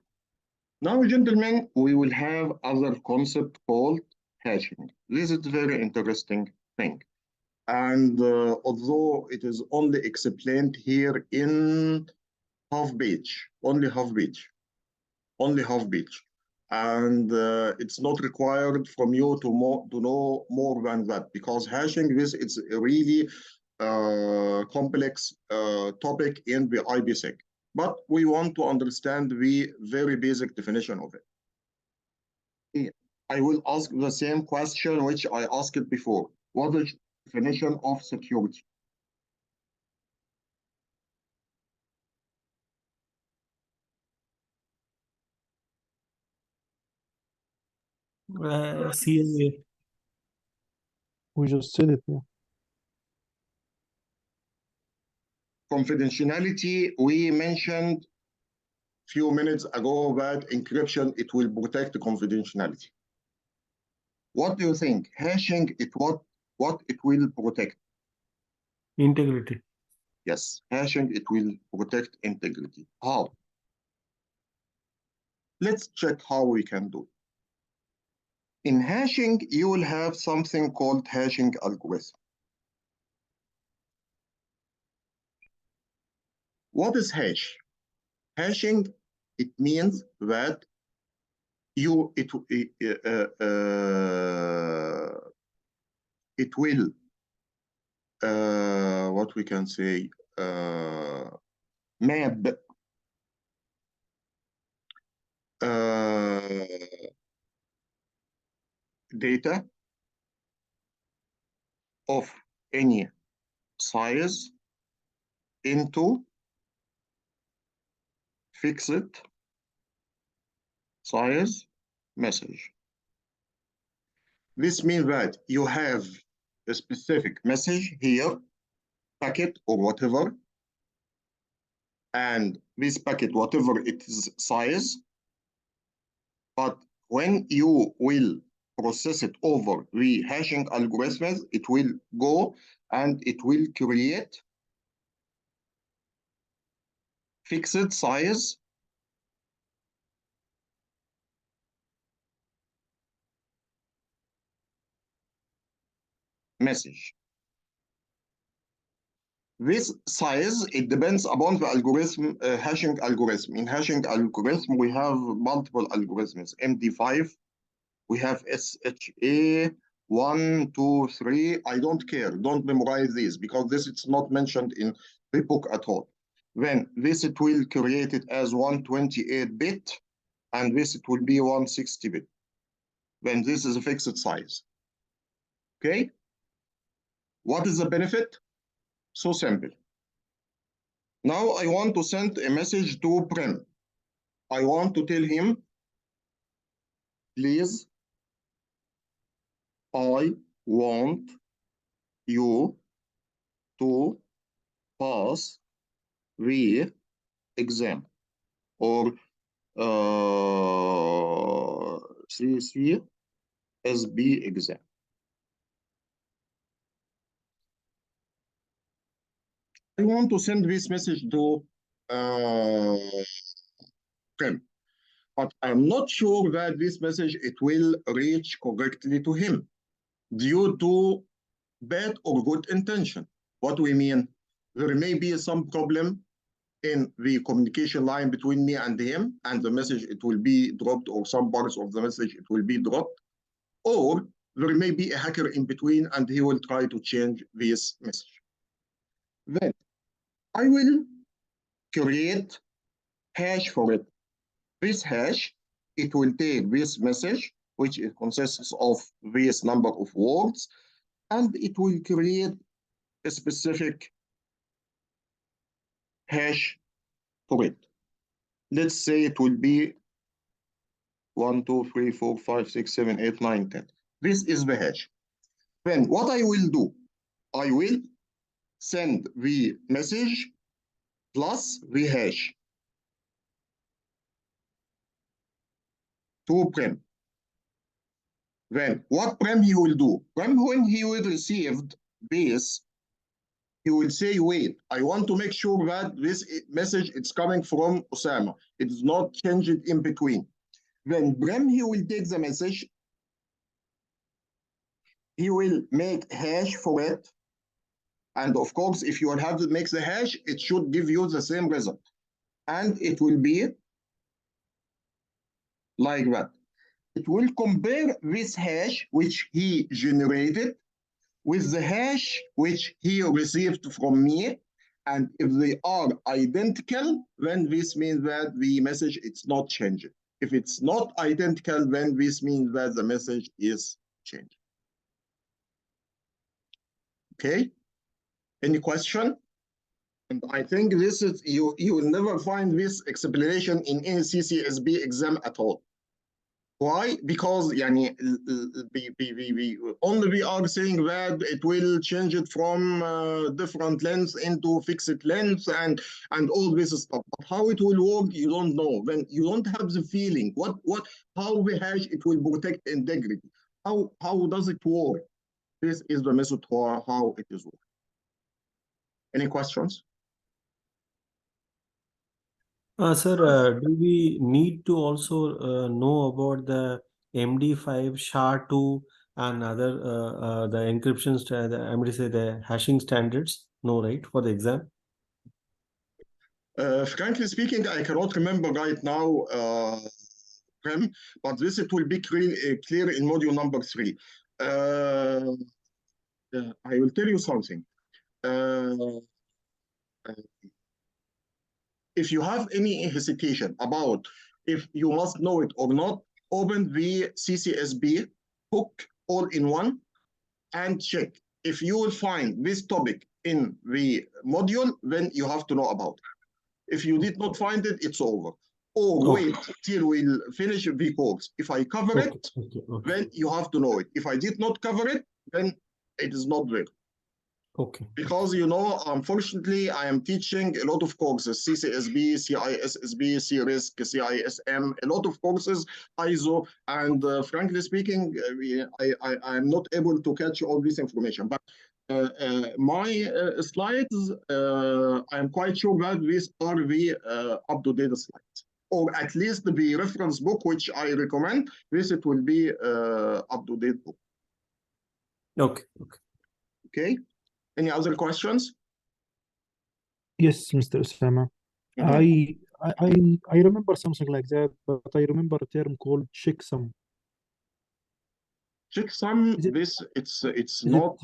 Now, gentlemen, we will have other concept called hashing. This is a very interesting thing. And although it is only explained here in half page, only half page. and it's not required from you to know more than that, because hashing this, it's a really complex topic in the IPsec. But we want to understand the very basic definition of it. I will ask the same question which I asked before. What is the definition of security? CA. We just said it. Yeah. Confidentiality, we mentioned few minutes ago that encryption, it will protect the confidentiality. What do you think? Hashing, what it will protect? Integrity. Yes, hashing, it will protect integrity. How? Let's check how we can do it. In hashing, you will have something called hashing algorithm. What is hash? Hashing, it means that it will what we can say map data of any size into fixed size message. This means that you have a specific message here, packet or whatever, and this packet, whatever its size, but when you will process it over the hashing algorithms, it will go and it will create fixed size message. This size, it depends upon the algorithm, hashing algorithm. In hashing algorithm, we have multiple algorithms. MD5, we have SHA, 1, 2, 3. I don't care. Don't memorize these because this is not mentioned in the book at all. Then this, it will create it as 128-bit, and this, it will be 160-bit. Then this is a fixed size. Okay? What is the benefit? So simple. Now I want to send a message to Prem. I want to tell him, please, I want you to pass the exam, or CCSP exam. I want to send this message to Prem, but I'm not sure that this message, it will reach correctly to him due to bad or good intention. What do we mean? There may be some problem in the communication line between me and him, and the message, it will be dropped, or some parts of the message, it will be dropped. Or there may be a hacker in between, and he will try to change this message. Then I will create hash for it. This hash, it will take this message, which consists of this number of words, and it will create a specific hash for it. Let's say it will be 1, 2, 3, 4, 5, 6, 7, 8, 9, 10. This is the hash. Then what I will do, I will send the message plus the hash to Prem. Then what Prem he will do? Prem, when he will receive this, he will say, wait, I want to make sure that this message, it's coming from Osama. It is not changed in between. Then Prem, he will take the message, he will make hash for it. And of course, if you have to make the hash, it should give you the same result. And it will be like that. it will compare this hash which he generated with the hash which he received from me. And if they are identical, then this means that the message it's not changing. If it's not identical, then this means that the message is changing. Okay? Any question? And I think this is you will never find this explanation in any CCSP exam at all. Why? Because يعني, only we are saying that it will change it from different lengths into fixed lengths and all this stuff. But how it will work, you don't know. When you don't have the feeling, how the hash it will protect integrity. How does it work? This is the method for how it is working. Any questions? Sir, do we need to also know about the MD5 SHA-2 and other the encryption I'm going to say the hashing standards? No, right, for the exam? Frankly speaking, I cannot remember right now, but this it will be clear in module number 3. I will tell you something. If you have any hesitation about if you must know it or not, open the CCSP book all in one and check. If you will find this topic in the module, then you have to know about it. If you did not find it, it's over. Or wait till we'll finish the course. If I cover it, then you have to know it. If I did not cover it, then it is not there. Okay. Because, unfortunately, I am teaching a lot of courses, CCSP, CISSP, CRISC, CISM, a lot of courses, ISO, and frankly speaking, I am not able to catch all this information. But my slides, I am quite sure that these are the up-to-date slides. Or at least the reference book, which I recommend, this it will be up-to-date book. Okay. Okay. Any other questions? Yes, Mr. Osama. I remember something like that, but I remember a term called checksum. Checksum, it's not.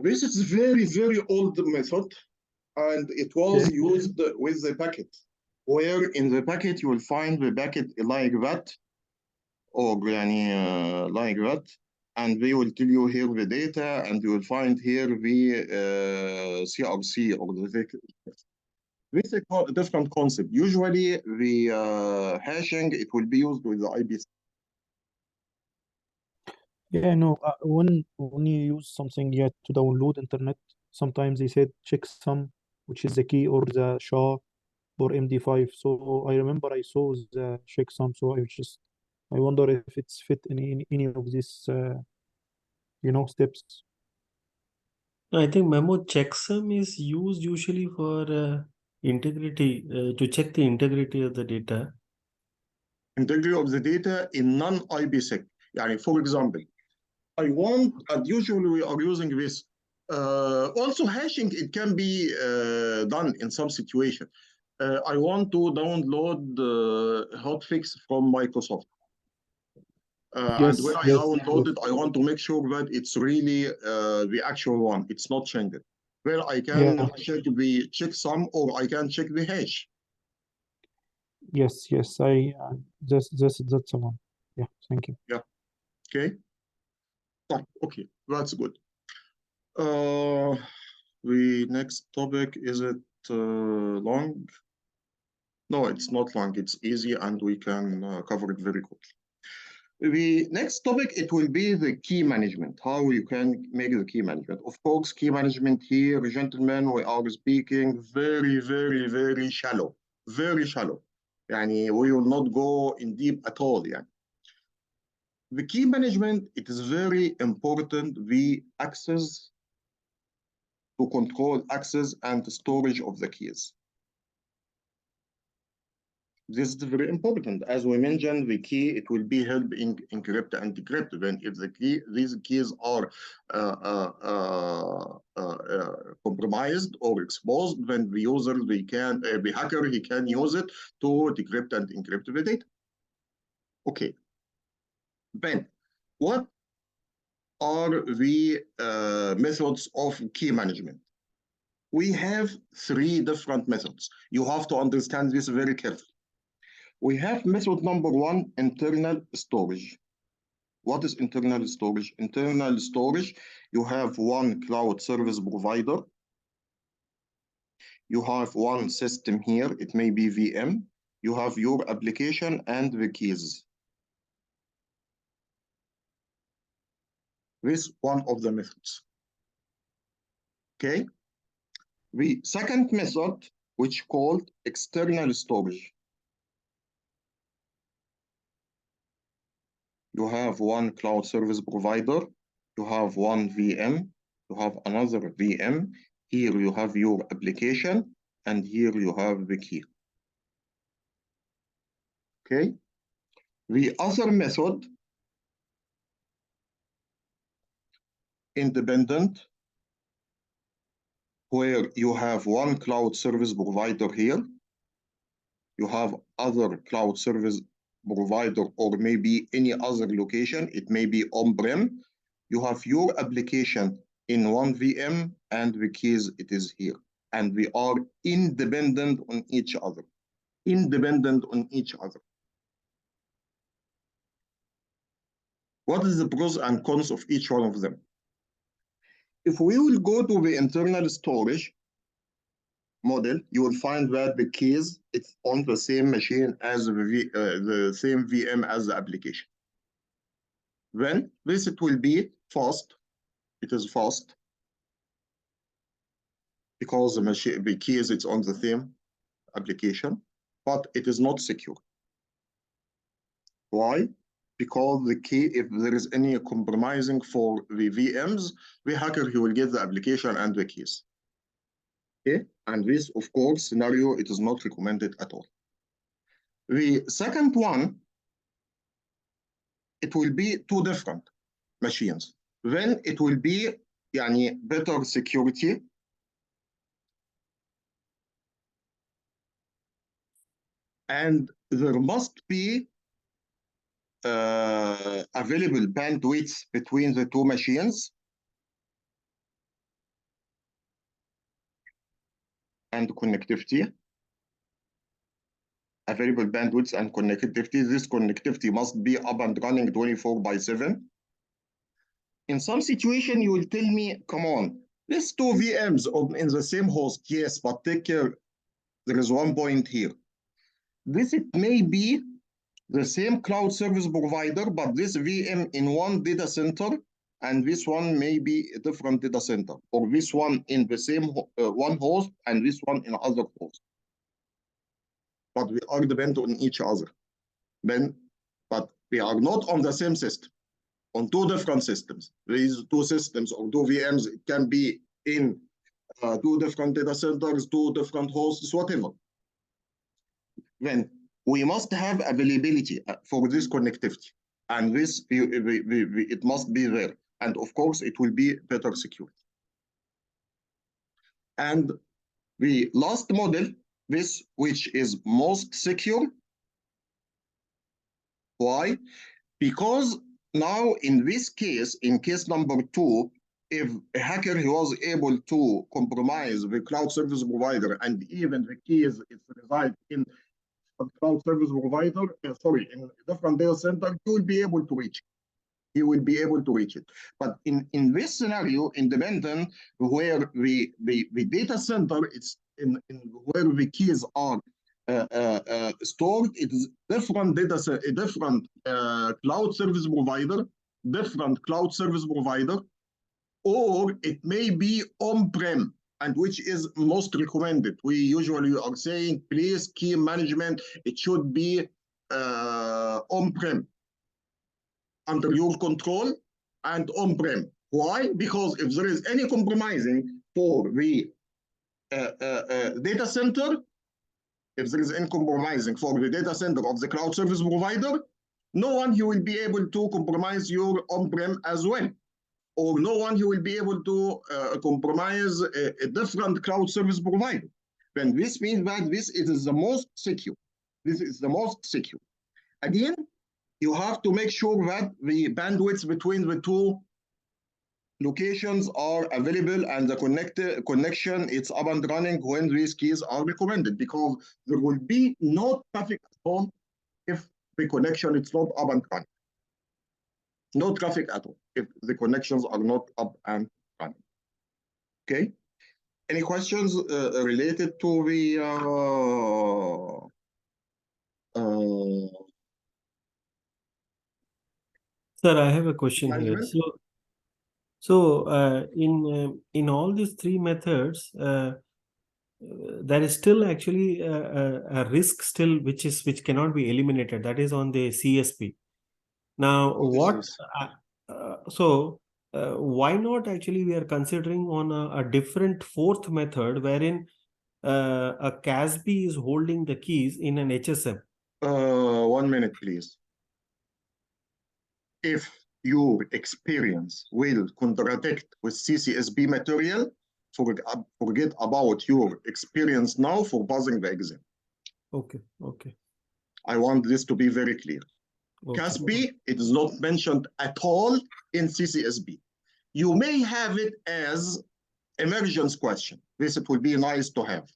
This is very, very old method, and it was used with the packet, where in the packet you will find the packet like that, or like that, and they will tell you here the data, and you will find here the CRC or the. This is a different concept. Usually, the hashing it will be used with the IP. Yeah, no. When you use something to download internet, sometimes they said checksum, which is the key, or the SHA, or MD5. So I remember I saw the checksum. So I wonder if it's fit in any of these steps. I think memo checksum is used usually for integrity to check the integrity of the data. Integrity of the data in non-IPsec. For example, I want, and usually we are using this. Also hashing, it can be done in some situation. I want to download hotfix from Microsoft. And when I download it, I want to make sure that it's really the actual one. It's not changed. Well, I can check the checksum, or I can check the hash. Yes, that's the one. Yeah, thank you. Yeah. Okay. Okay, that's good. The next topic, is it long? No, it's not long. It's easy, and we can cover it very quickly. The next topic, it will be the key management, how you can make the key management. Of course, key management here, gentlemen, we are speaking very, very, very shallow, very shallow. We will not go in deep at all. The key management, it is very important, the access, to control access and storage of the keys. This is very important. As we mentioned, the key, it will be help in encrypt and decrypt. When if the key, these keys are compromised or exposed, then the user, the hacker, he can use it to decrypt and encrypt the data. Okay. Then, what are the methods of key management? We have 3 different methods. You have to understand this very carefully. We have method number 1, internal storage. What is internal storage? Internal storage, you have one cloud service provider. You have one system here, it may be VM. You have your application and the keys. This is one of the methods. Okay. The second method, which called external storage. You have one cloud service provider, you have one VM, you have another VM. Here you have your application, and here you have the key. Okay. The other method, independent, where you have one cloud service provider here, you have other cloud service provider or maybe any other location, it may be on-prem, you have your application in one VM and the keys, it is here. And we are independent on each other. Independent on each other. What is the pros and cons of each one of them? If we will go to the internal storage model, you will find that the keys, it's on the same machine as the same VM as the application. Then this, it will be fast. It is fast because the keys, it's on the same application, but it is not secure. Why? Because the key, if there is any compromising for the VMs, the hacker, he will get the application and the keys. Okay, and this, of course, scenario, it is not recommended at all. The second one, it will be 2 different machines. Then it will be better security. And there must be available bandwidth between the 2 machines. And connectivity. Available bandwidth and connectivity. This connectivity must be up and running 24/7. In some situation, you will tell me, come on, these 2 VMs in the same host, yes, but take care, there is one point here. This, it may be the same cloud service provider, but this VM in one data center, and this one may be a different data center, or this one in the same one host, and this one in other host. But we are dependent on each other. But we are not on the same system, on 2 different systems. These 2 systems or 2 VMs, it can be in 2 different data centers, 2 different hosts, whatever. Then we must have availability for this connectivity. And this, it must be there. And of course, it will be better security. And the last model, this which is most secure. Why? Because now in this case, in case number 2, if a hacker he was able to compromise the cloud service provider and even the keys it reside in a cloud service provider, in a different data center, he will be able to reach it. He will be able to reach it. But in this scenario, independent, where the data center, it's in where the keys are stored, it is different data set, a different cloud service provider, or it may be on-prem, and which is most recommended. We usually are saying, please, key management, it should be on-prem, under your control and on-prem. Why? Because if there is any compromising for the data center, if there is any compromising for the data center of the cloud service provider, no one you will be able to compromise your on-prem as well. Or no one you will be able to compromise a different cloud service provider. Then this means that this is the most secure. This is the most secure. Again, you have to make sure that the bandwidth between the two locations are available and the connection is up and running when these keys are recommended, because there will be no traffic at all if the connection is not up and running. No traffic at all if the connections are not up and running. Okay. Any questions related to the Sir, I have a question here. management? So in all these three methods, there is still actually a risk still which cannot be eliminated. That is on the CSP. Now, why not actually we are considering on a different fourth method wherein a CASB is holding the keys in an HSM? 1 minute, please. If your experience will contradict with CCSP material, forget about your experience now for passing the exam. Okay, okay. I want this to be very clear. Okay. CASB, it is not mentioned at all in CCSP. You may have it as emergence question. This it will be nice to have.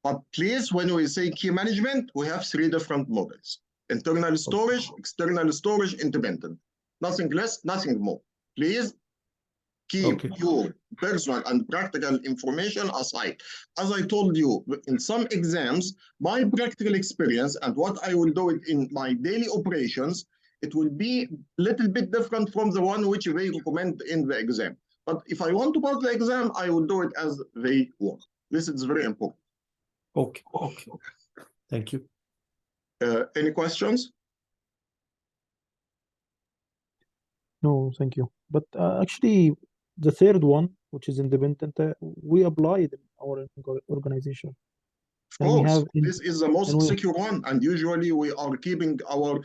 But please, when we say key management, we have 3 different models. Internal storage, external storage, independent. Nothing less, nothing more. Please keep your personal and practical information aside. As I told you, in some exams, my practical experience and what I will do it in my daily operations, it will be a little bit different from the one which they recommend in the exam. But if I want to pass the exam, I will do it as they want. This is very important. Okay, okay. Thank you. Any questions? No, thank you. But actually, the third one, which is independent, we applied in our organization. Of course, this is the most secure one, and usually we are keeping our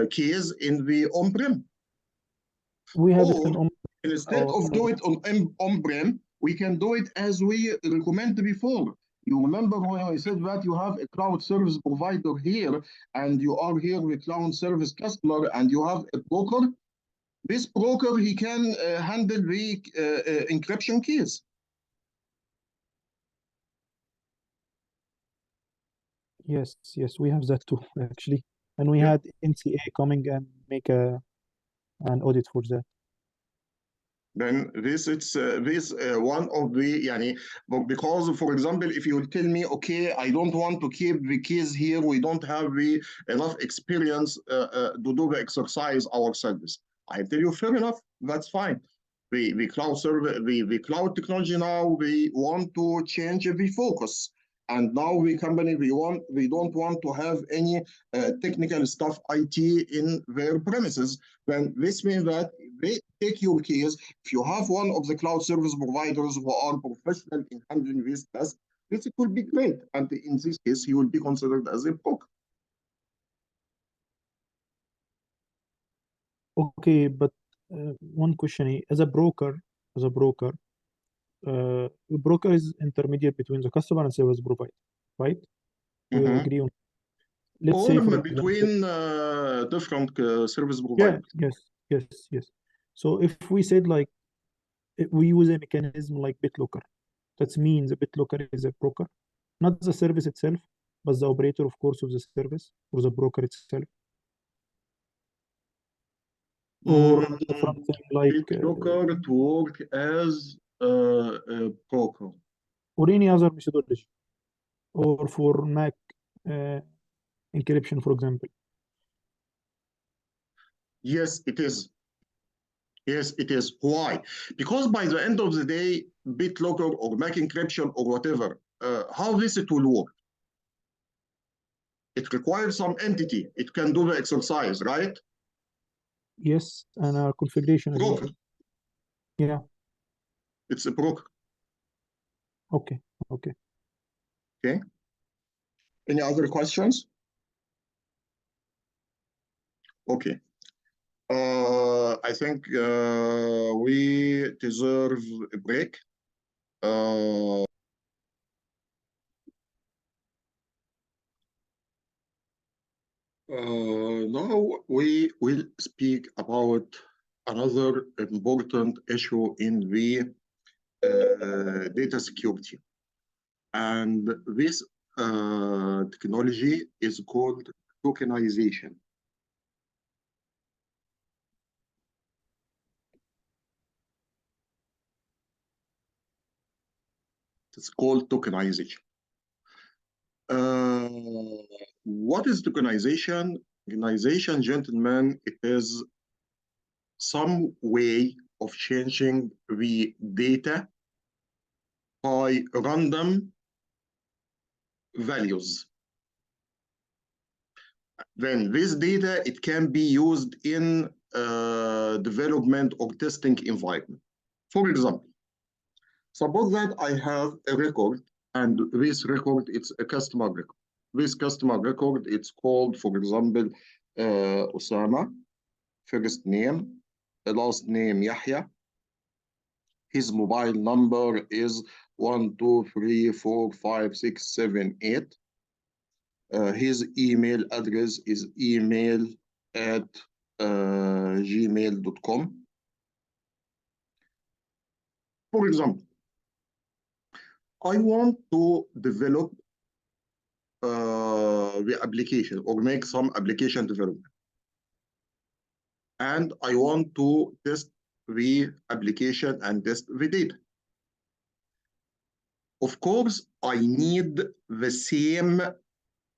keys in the on-prem. We have it in on. Instead of do it on on-prem, we can do it as we recommended before. You remember when I said that you have a cloud service provider here, and you are here with cloud service customer, and you have a broker. This broker, he can handle the encryption keys. Yes, yes, we have that too, actually. And we had NCA coming and make an audit for that. Then this it's one of the because for example, if you will tell me, okay, I don't want to keep the keys here, we don't have enough experience to do the exercise ourselves. I tell you, fair enough, that's fine. The cloud server, the cloud technology now, we want to change the focus. And now the company, we don't want to have any technical stuff IT in their premises. Then this means that they take your keys. If you have one of the cloud service providers who are professional in handling this task, this will be great. And in this case, he will be considered as a broker. Okay, but one question: as a broker, a broker is intermediate between the customer and service provider, right? We agree on. Let's say for between different service providers. Yes. So if we said like we use a mechanism like BitLocker, that means a BitLocker is a broker, not the service itself, but the operator, of course, of the service or the broker itself. Or something like BitLocker to work as a broker. Or any other methodology. Or for Mac encryption, for example. Yes, it is. Yes, it is. Why? Because by the end of the day, BitLocker or Mac encryption or whatever, how this it will work? It requires some entity. It can do the exercise, right? Yes, and our configuration broker. As well. Yeah. It's a broker. Okay. Okay. Any other questions? Okay. I think we deserve a break. Now we will speak about another important issue in the data security. And this technology is called tokenization. It's called tokenization. What is tokenization? Tokenization, gentlemen, it is some way of changing the data by random values. Then this data, it can be used in development or testing environment. For example, suppose that I have a record, and this record, it's a customer record. This customer record, it's called, for example, Osama, first name, last name Yahya. His mobile number is 1, 2, 3, 4, 5, 6, 7, 8. His email address is email@gmail.com. For example, I want to develop the application or make some application development. And I want to test the application and test the data. Of course, I need the same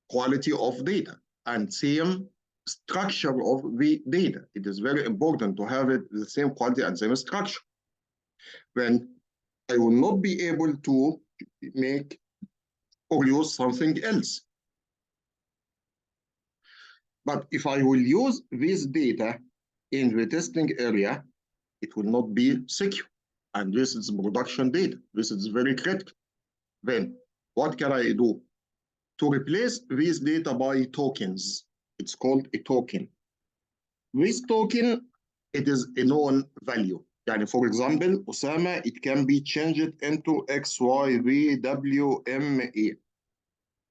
quality of data and same structure of the data. It is very important to have it the same quality and same structure. Then I will not be able to make or use something else. But if I will use this data in the testing area, it will not be secure. And this is production data. This is very critical. Then what can I do? To replace this data by tokens, it's called a token. This token, it is a known value. Yani for example, Osama, it can be changed into XYVWMA.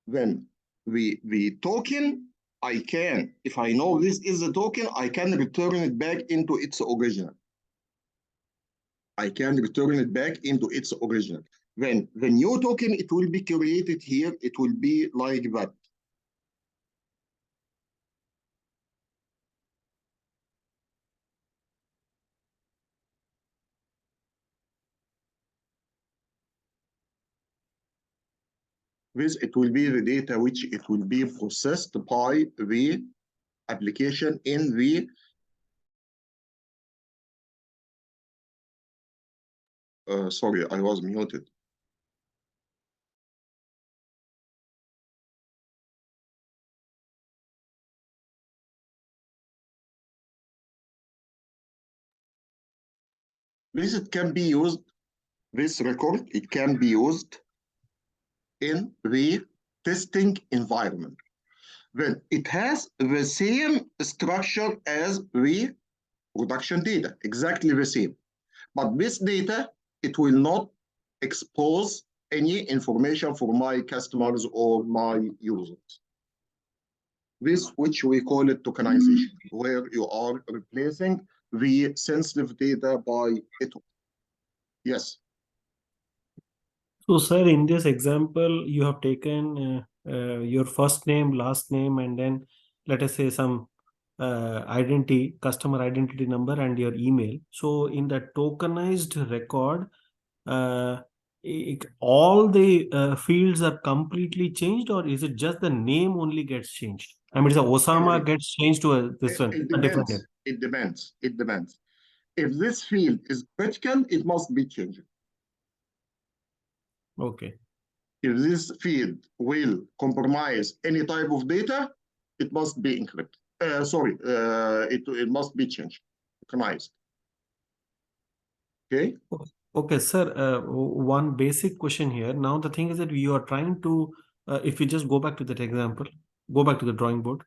Then the token, I can, if I know this is a token, I can return it back into its original. I can return it back into its original. Then the new token, it will be created here. It will be like that. This, it will be the data which it will be processed by the application in the sorry, I was muted. This it can be used, this record, it can be used in the testing environment. Then it has the same structure as the production data, exactly the same. But this data, it will not expose any information for my customers or my users. This, which we call it tokenization, where you are replacing the sensitive data by it. Yes. So, sir, in this example, you have taken your first name, last name, and then let us say some identity, customer identity number, and your email. So, in the tokenized record, all the fields are completely changed, or is it just the name only gets changed? I mean, so Osama gets changed to this one, It a different name. depends. It depends. It depends. If this field is critical, it must be changed. Okay. If this field will compromise any type of data, it must be encrypted. It must be changed, tokenized. Okay. Okay, sir. One basic question here. Now, the thing is that you are trying to If we just go back to that example, go back to the drawing board.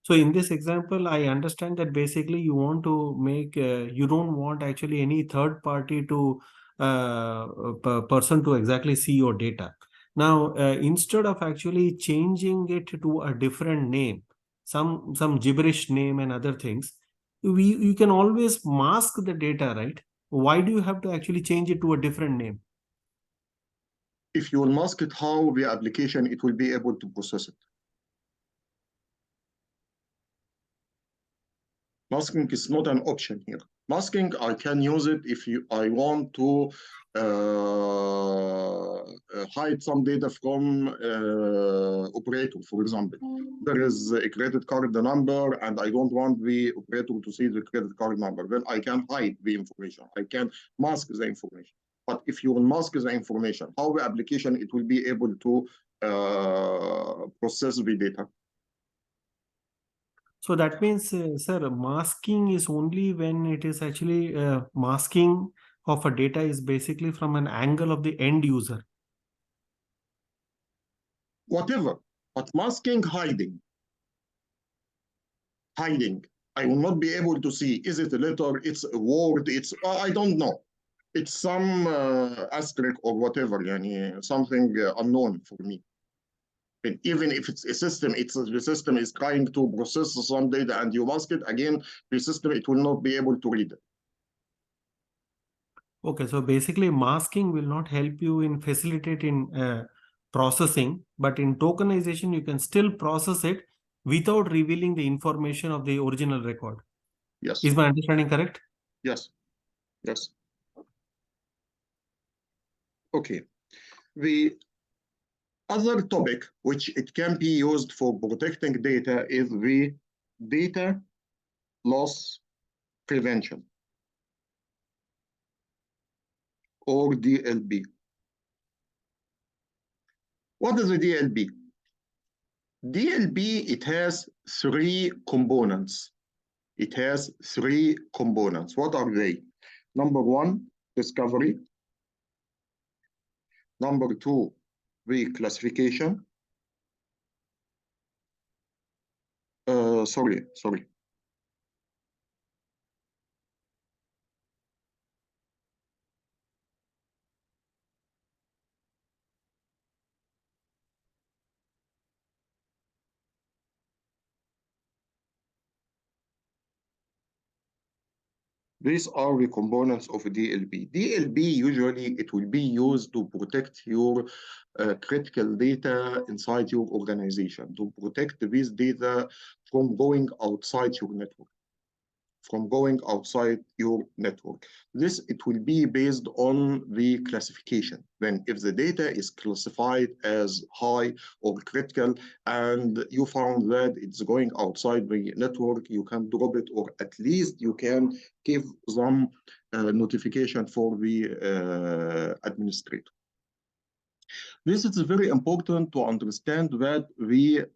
So in this example, I understand that basically you want to make, you don't want actually any third party to person to exactly see your data. Now, instead of actually changing it to a different name, some gibberish name and other things, you can always mask the data, right? Why do you have to actually change it to a different name? If you will mask it, how the application it will be able to process it? Masking is not an option here. Masking, I can use it if I want to hide some data from operator, for example. There is a credit card number, and I don't want the operator to see the credit card number. Then I can hide the information. I can mask the information. But if you will mask the information, how the application it will be able to process the data? So that means, sir, masking is only when it is actually masking of a data is basically from an angle of the end user. Whatever, but masking, hiding. I will not be able to see, is it a letter, it's a word, it's, I don't know. It's some asterisk or whatever, yani, something unknown for me. And even if it's a system, the system is trying to process some data and you mask it, again, the system, it will not be able to read it. Okay, so basically masking will not help you in facilitating processing, but in tokenization, you can still process it without revealing the information of the original record. Yes. Is my understanding correct? Yes. Yes. Okay. The other topic which it can be used for protecting data is the data loss prevention, or DLP. What is the DLP? DLP, it has three components. It has three components. What are they? Number one, discovery. Number two, reclassification. Sorry. These are the components of DLP. DLP, usually it will be used to protect your critical data inside your organization, to protect this data from going outside your network. This, it will be based on the classification. When if the data is classified as high or critical and you found that it's going outside the network, you can drop it, or at least you can give some notification for the administrator. This is very important to understand that the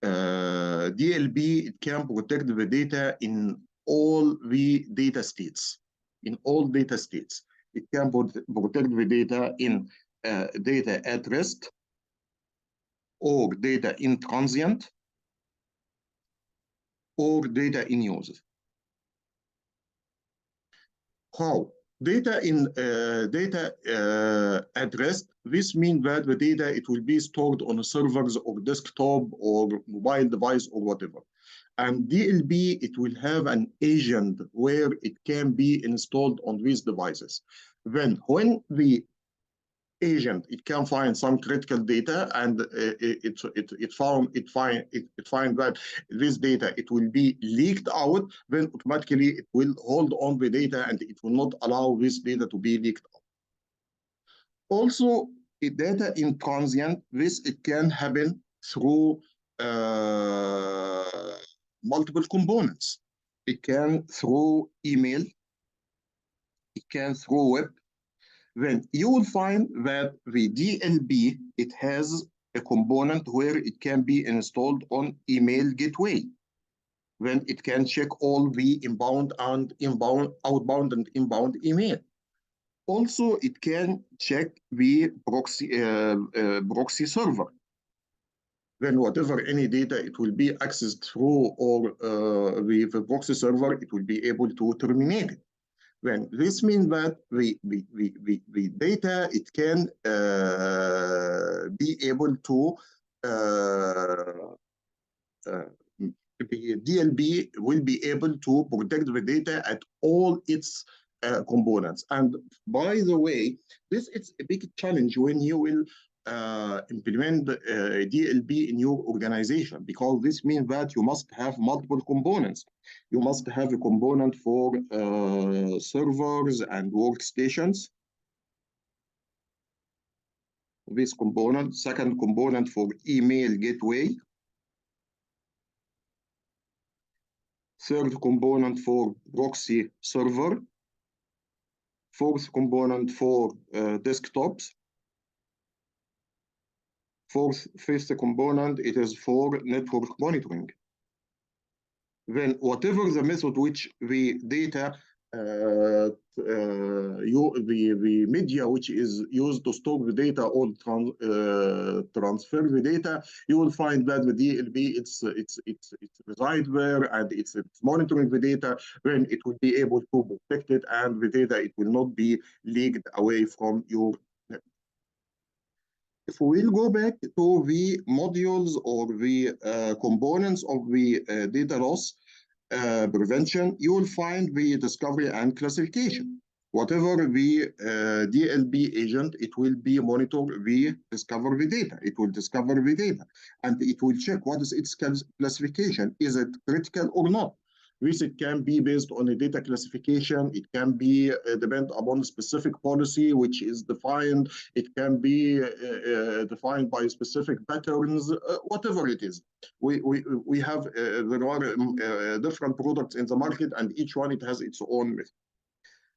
DLP, it can protect the data in all the data states. It can protect the data in data at rest, or data in transient, or data in use. How? Data in at rest, this means that the data, it will be stored on servers or desktop or mobile device or whatever. And DLP, it will have an agent where it can be installed on these devices. Then when the agent, it can find some critical data, and it find that this data, it will be leaked out, then automatically it will hold on the data and it will not allow this data to be leaked out. Also, data in transient, this it can happen through multiple components. It can through email, it can through web. Then you will find that the DLP, it has a component where it can be installed on email gateway. Then it can check all the outbound and inbound email. Also, it can check the proxy server. Then whatever any data it will be accessed through or the proxy server, it will be able to terminate it. Then this means that the data, it can be able to the DLB will be able to protect the data at all its components. And by the way, this is a big challenge when you will implement DLB in your organization, because this means that you must have multiple components. You must have a component for servers and workstations. This component, second component for email gateway. Third component for proxy server. Fourth component for desktops. Fifth component, it is for network monitoring. Then whatever the method which the data, the media which is used to store the data or transfer the data, you will find that the DLB it's reside there and it's monitoring the data. Then it will be able to protect it, and the data, it will not be leaked away from your network. If we'll go back to the modules or the components of the data loss prevention, you will find the discovery and classification. Whatever the DLB agent, it will be monitor the discover the data. It will discover the data, and it will check what is its classification. Is it critical or not? This, it can be based on a data classification. It can be depend upon specific policy which is defined. It can be defined by specific patterns, whatever it is. We have there are different products in the market, and each one, it has its own method.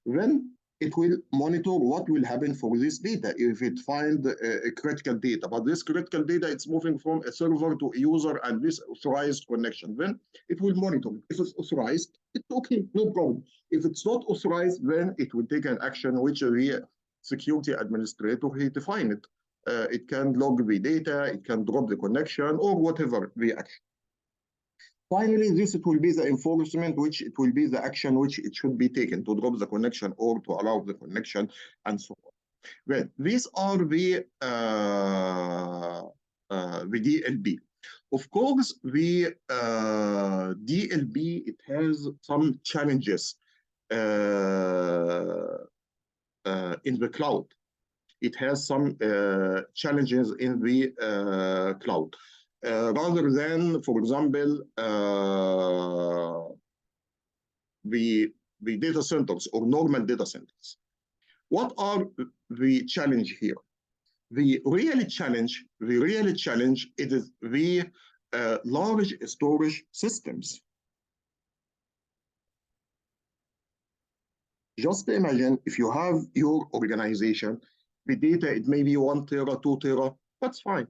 Then it will monitor what will happen for this data if it find a critical data. But this critical data, it's moving from a server to a user, and this authorized connection. Then it will monitor. If it's authorized, it's okay, no problem. If it's not authorized, then it will take an action which the security administrator, he define it. It can log the data, it can drop the connection, or whatever the action. Finally, this, it will be the enforcement, which it will be the action which it should be taken to drop the connection or to allow the connection, and so on. Well, these are the DLB. Of course, the DLB, it has some challenges in the cloud. It has some challenges in the cloud. Rather than, for example, the data centers or normal data centers. What are the challenge here? The real challenge, it is the large storage systems. Just imagine if you have your organization, the data, it may be 1 tera, 2 tera, that's fine.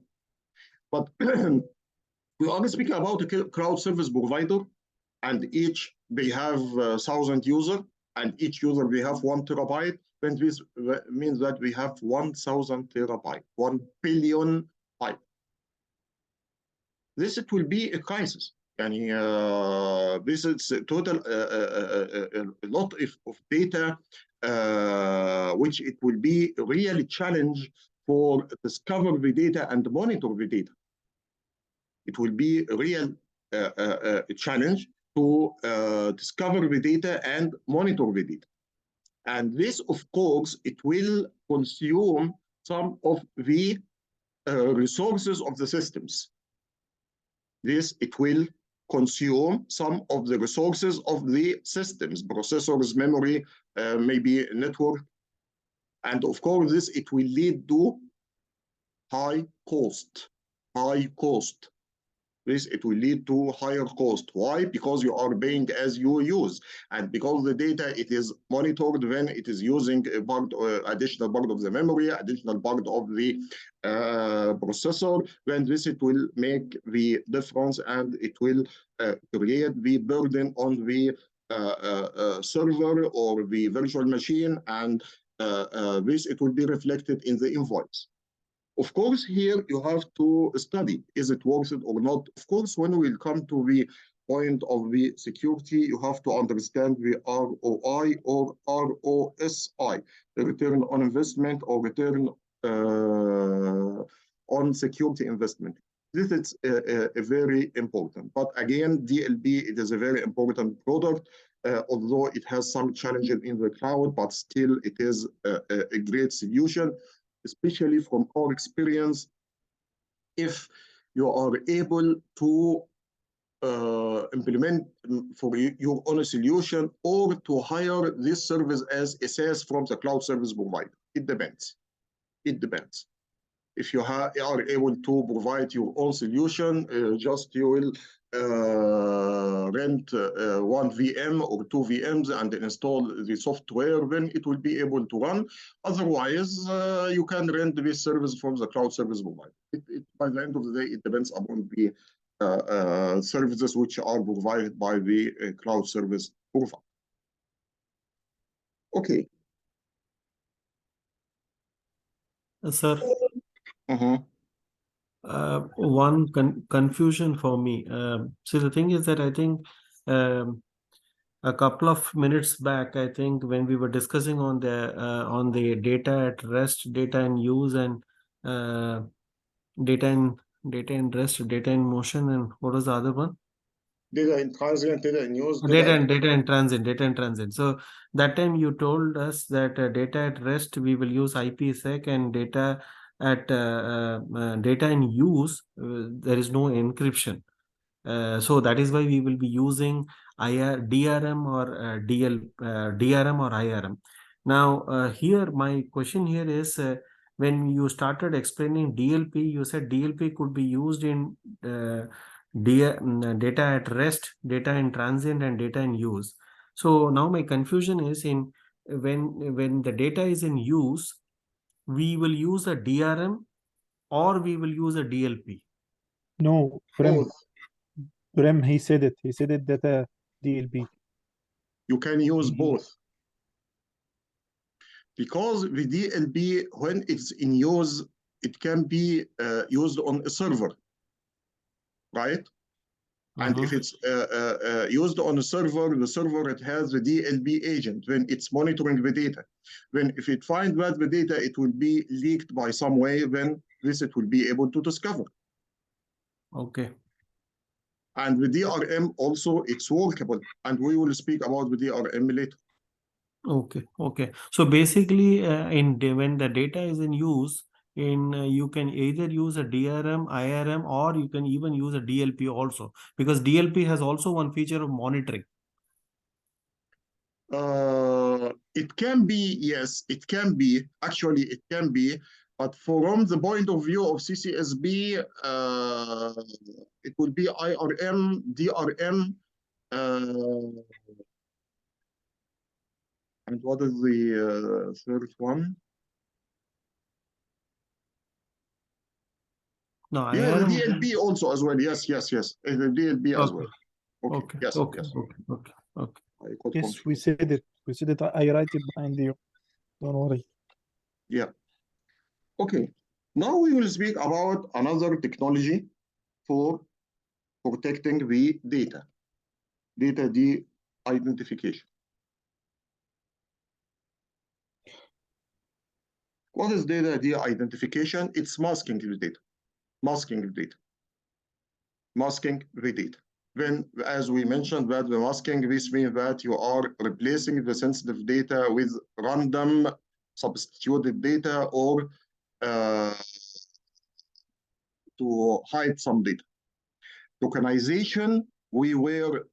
But we are speaking about a cloud service provider, and each, they have 1,000 users, and each user, they have 1 terabyte. Then this means that we have 1,000 terabyte, 1 billion byte. This, it will be a crisis. And this is a total a lot of data, which it will be a real challenge for discover the data and monitor the data. It will be a real challenge to discover the data and monitor the data. And this, of course, it will consume some of the resources of the systems. This, it will consume some of the resources of the systems, processors, memory, maybe network. And of course, this, it will lead to high cost. This, it will lead to higher cost. Why? Because you are paying as you use, and because the data, it is monitored when it is using a part, additional part of the memory, additional part of the processor. When this, it will make the difference, and it will create the burden on the server or the virtual machine, and this, it will be reflected in the invoice. Of course, here you have to study, is it worth it or not? Of course, when we come to the point of the security, you have to understand the ROI or ROSI, the return on investment or return on security investment. This is very important. But again, DLP, it is a very important product, although it has some challenges in the cloud, but still it is a great solution, especially from our experience. If you are able to implement for your own solution or to hire this service as a SaaS from the cloud service provider. It depends. It depends. If you are able to provide your own solution, just you will rent one VM or two VMs and install the software, then it will be able to run. Otherwise, you can rent this service from the cloud service provider. By the end of the day, it depends upon the services which are provided by the cloud service provider. Okay. Sir, one confusion for me. So the thing is that I think a couple of minutes back, I think when we were discussing on the data at rest, data in use, and data in rest, data in motion, and what was the other one? Data in transit, data in use, data in transit. So that time you told us that data at rest we will use IPsec, and data at data in use there is no encryption. So that is why we will be using DRM or DRM or IRM. Now here my question here is, when you started explaining DLP, you said DLP could be used in data at rest, data in transit, and data in use. So now my confusion is in when the data is in use, we will use a DRM or we will use a DLP. No, Prem, he said it. He said it that DLP. You can use both. Because the DLP, when it's in use, it can be used on a server, right? And if it's used on a server, the server, it has the DLP agent when it's monitoring the data. When if it finds that the data, it will be leaked by some way, then this it will be able to discover. Okay. And the DRM also, it's workable. And we will speak about the DRM later. Okay. So basically, when the data is in use, you can either use a DRM, IRM, or you can even use a DLP also, because DLP has also one feature of monitoring. It can be, yes, it can be. Actually, it can be. But from the point of view of CCSP, it will be IRM, DRM, and what is the third one? No, yeah, IRM. the DLP also as well. Yes. The DLP as well. Okay. Yes. Okay. Yes, we said it. I write it behind you. Don't worry. Yeah. Okay. Now we will speak about another technology for protecting the data de-identification. What is data de-identification? It's masking the data. Masking the data. When, as we mentioned, that the masking, this means that you are replacing the sensitive data with random substituted data or to hide some data. Tokenization, we were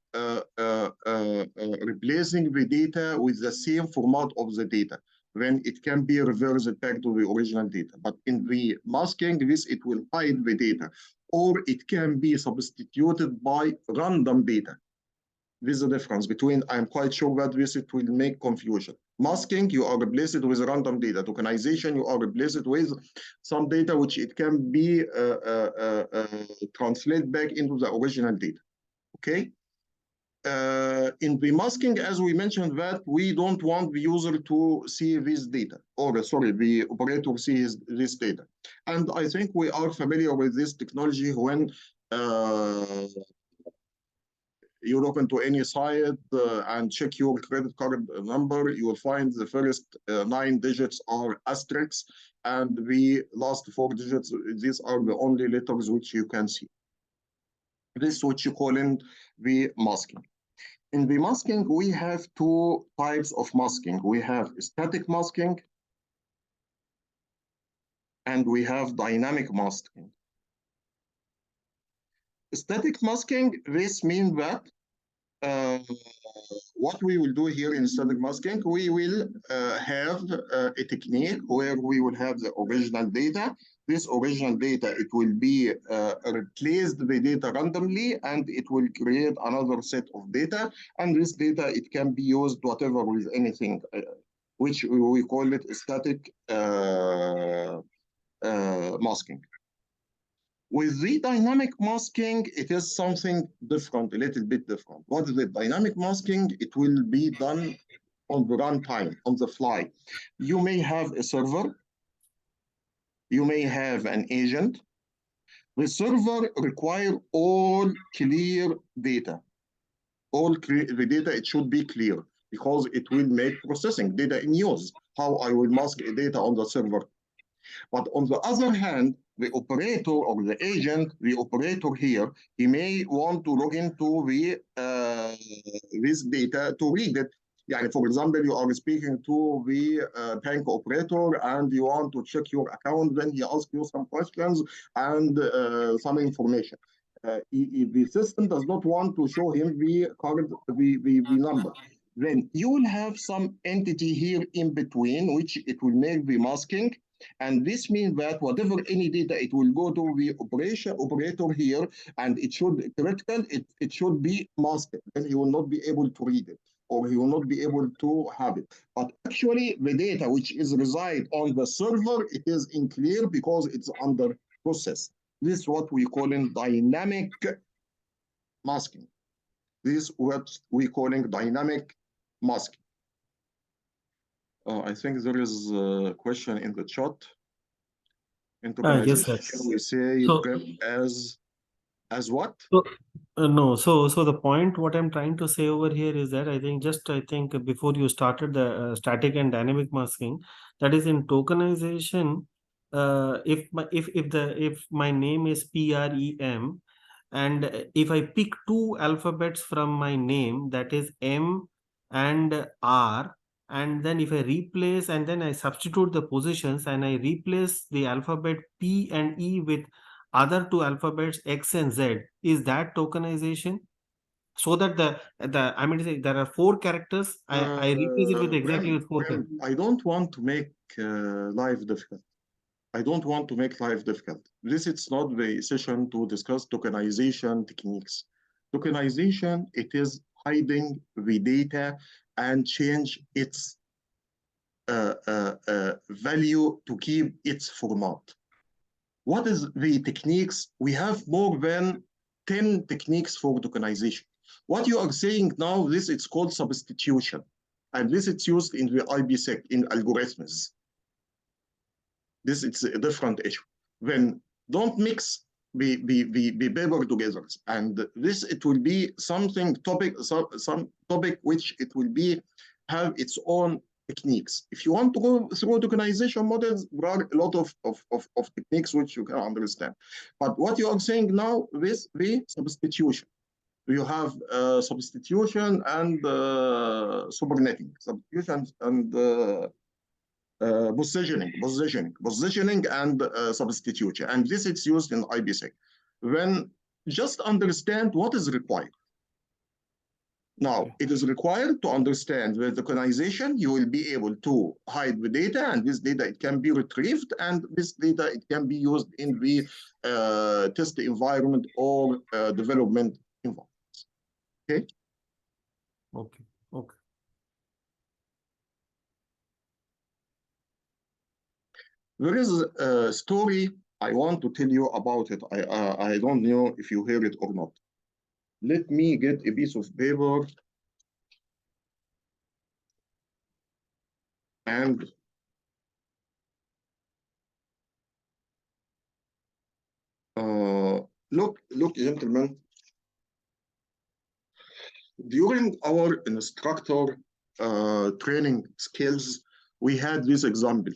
replacing the data with the same format of the data, when it can be reversed back to the original data. But in the masking, it will hide the data, or it can be substituted by random data. This is the difference between, I'm quite sure that it will make confusion. Masking, you are replaced with random data. Tokenization, you are replaced with some data which it can be translated back into the original data. Okay? In the masking, as we mentioned, that we don't want the user to see this data, or sorry, the operator sees this data. And I think we are familiar with this technology when you look into any site and check your credit card number, you will find the first 9 digits are asterisks, and the last 4 digits, these are the only letters which you can see. This is what you call in the masking. In the masking, we have 2 types of masking. We have static masking and we have dynamic masking. Static masking, this means that what we will do here in static masking, we will have a technique where we will have the original data. This original data, it will be replaced the data randomly, and it will create another set of data. And this data, it can be used whatever with anything, which we call it static masking. With the dynamic masking, it is something different, a little bit different. What is the dynamic masking? It will be done on the runtime, on the fly. You may have a server. You may have an agent. The server requires all clear data. The data, it should be clear because it will make processing data in use. How I will mask a data on the server. But on the other hand, the operator or the agent, the operator here, he may want to log into this data to read it. For example, you are speaking to the bank operator and you want to check your account, then he asks you some questions and some information. The system does not want to show him the card, the number. Then you will have some entity here in between, which it will make the masking. And this means that whatever any data, it will go to the operator here, and it should critical, it should be masked, and he will not be able to read it, or he will not be able to have it. But actually, the data which is reside on the server, it is in clear because it's under process. This is what we call in dynamic masking. This is what we calling dynamic masking. I think there is a question in the chat. In Yes, sir. we say So- as what? No, so the point what I'm trying to say over here is that I think before you started the static and dynamic masking, that is in tokenization. If my name is PREM, and if I pick 2 alphabets from my name, that is M and R, and then if I replace and then I substitute the positions and I replace the alphabet P and E with other 2 alphabets X and Z, is that tokenization? So that I mean to say there are 4 characters, I replace it with exactly with 4 characters. I don't want to make life difficult. I don't want to make life difficult. This is not the session to discuss tokenization techniques. Tokenization, it is hiding the data and change its value to keep its format. What is the techniques? We have more than 10 techniques for tokenization. What you are saying now, this is called substitution. And this is used in the IPsec, in algorithms. This is a different issue. Then don't mix the paper together. And this, it will be something topic, some topic which it will be have its own techniques. If you want to go through tokenization models, there are a lot of techniques which you can understand. But what you are saying now with the substitution, you have substitution and supernetting, substitution and positioning and substitution. And this is used in IPsec. Then just understand what is required. Now, it is required to understand the tokenization. You will be able to hide the data, and this data, it can be retrieved, and this data, it can be used in the test environment or development environments. Okay? Okay. There is a story I want to tell you about it. I don't know if you hear it or not. Let me get a piece of paper And look, gentlemen, during our instructor training skills, we had this example.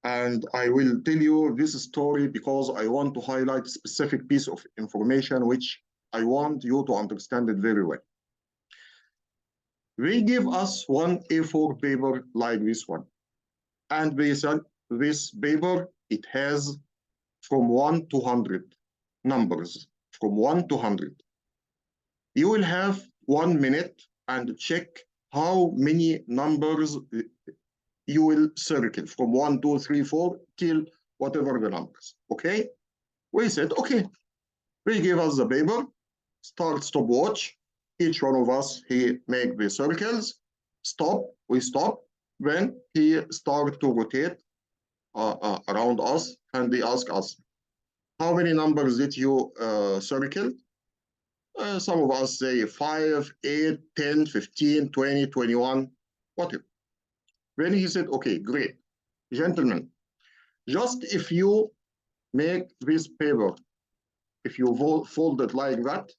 And I will tell you this story because I want to highlight a specific piece of information which I want you to understand it very well. They give us one A4 paper like this one. And they said this paper, it has from 1 to 100 numbers, from 1 to 100. You will have 1 minute and check how many numbers you will circle from 1, 2, 3, 4 till whatever the numbers. Okay? We said, okay. They give us the paper, start stopwatch. Each one of us, he make the circles, stop, we stop. Then he start to rotate around us and they ask us, how many numbers did you circle? Some of us say 5, 8, 10, 15, 20, 21, whatever. Then he said, okay, great. Gentlemen, just if you make this paper, if you fold it like that,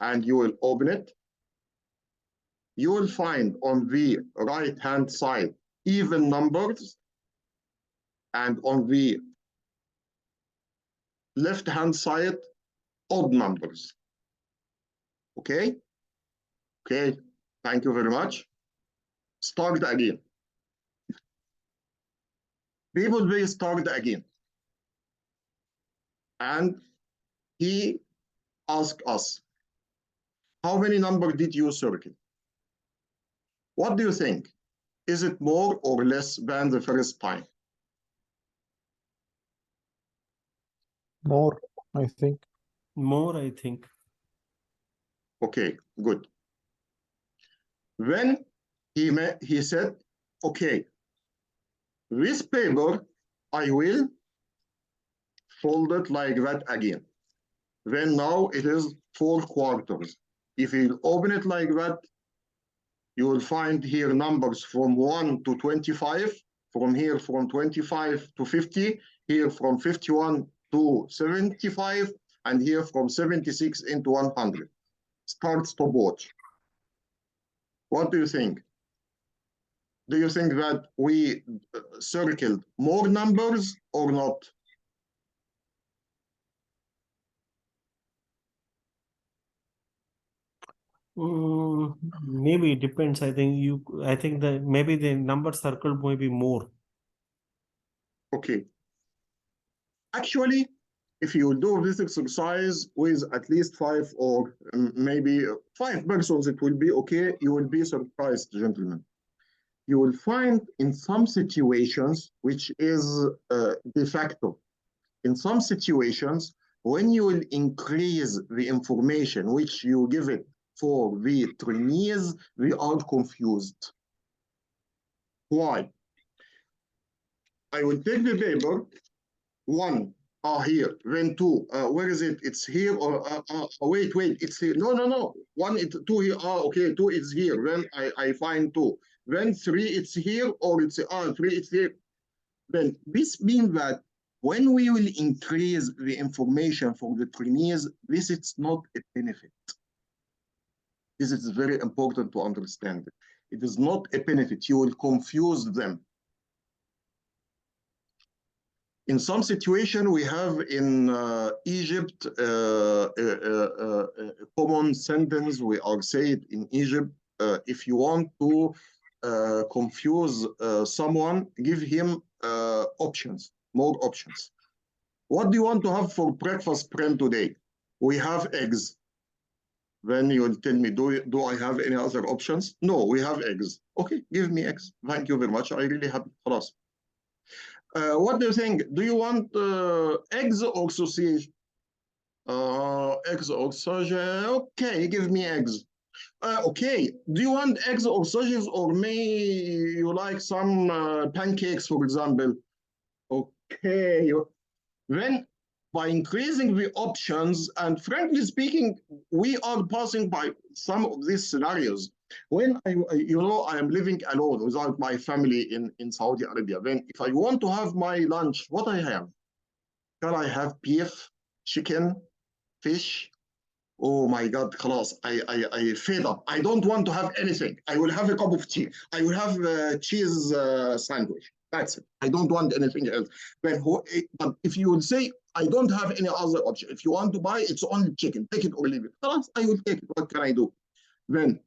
and you will open it, you will find on the right-hand side even numbers, and on the left-hand side, odd numbers. Okay? Okay, thank you very much. Start again. People will start again. And he asked us, how many numbers did you circle? What do you think? Is it more or less than the first time? More, I think. More, I think. Okay, good. Then he said, okay, this paper, I will fold it like that again. Then now it is 4 quarters. If you open it like that, you will find here numbers from 1 to 25, from here from 25 to 50, here from 51 to 75, and here from 76 into 100. Start stopwatch. What do you think? Do you think that we circled more numbers or not? Maybe it depends. I think that maybe the number circled may be more. Okay. Actually, if you do this exercise with at least 5 or maybe 5 persons, it will be okay. You will be surprised, gentlemen. You will find in some situations, which is de facto, in some situations, when you will increase the information which you give it for the trainees, we are confused. Why? I will take the paper, 1, here, then 2, where is it? It's here, or wait, it's here. No. 1, 2 here, okay, 2 is here, then I find 2. Then 3, it's here, or it's, 3, it's here. Then this means that when we will increase the information for the trainees, this is not a benefit. This is very important to understand. It is not a benefit. You will confuse them. In some situation, we have in Egypt a common sentence we are saying in Egypt, if you want to confuse someone, give him options, more options. What do you want to have for breakfast, friend, today? We have eggs. Then you will tell me, do I have any other options? No, we have eggs. Okay, give me eggs. Thank you very much. I really happy. What do you think? Do you want eggs or sausage? Eggs or sausage? Okay, give me eggs. Okay, do you want eggs or sausages, or may you like some pancakes, for example? Okay, then by increasing the options, and frankly speaking, we are passing by some of these scenarios. When I am living alone without my family in Saudi Arabia, then if I want to have my lunch, what I have? Can I have beef, chicken, fish? Oh my God, خلاص, I fed up. I don't want to have anything. I will have a cup of tea. I will have a cheese sandwich. That's it. I don't want anything else. But if you would say, I don't have any other option. If you want to buy, it's only chicken. Take it or leave it. خلاص, I will take it. What can I do? Then,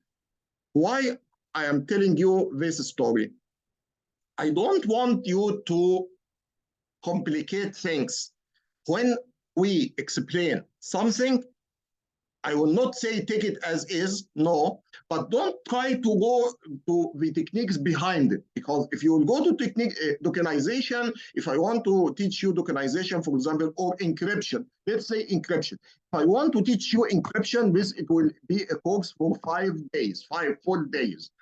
why I am telling you this story? I don't want you to complicate things. When we explain something, I will not say take it as is, no, but don't try to go to the techniques behind it. Because if you will go to technique tokenization, if I want to teach you tokenization, for example, or encryption, let's say encryption. If I want to teach you encryption, it will be a course for 5 days, 4 days,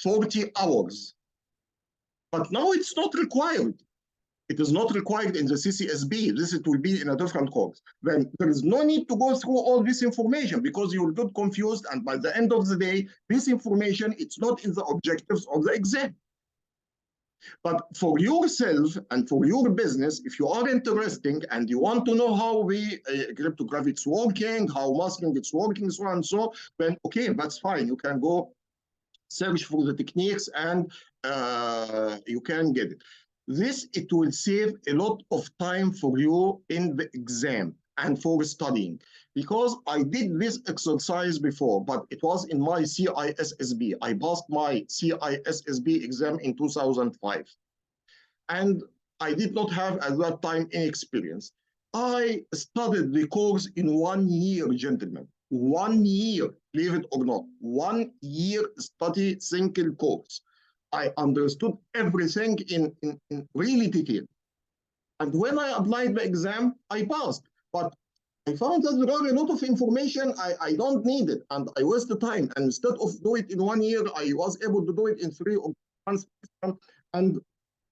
40 hours. But now it's not required. It is not required in the CCSP. It will be in a different course. Then there is no need to go through all this information because you will get confused. And by the end of the day, this information, it's not in the objectives of the exam. But for yourself and for your business, if you are interested and you want to know how cryptography is working, how masking is working, so on and so, then okay, that's fine. You can go search for the techniques and you can get it. It will save a lot of time for you in the exam and for studying. Because I did this exercise before, but it was in my CISSB. I passed my CISSB exam in 2005. And I did not have at that time any experience. I studied the course in 1 year, gentlemen. 1 year, believe it or not. 1 year study single course. I understood everything in really detail. And when I applied the exam, I passed. But I found that there are a lot of information I don't need it, and I wasted time. And instead of doing it in 1 year, I was able to do it in 3 or 4 months, and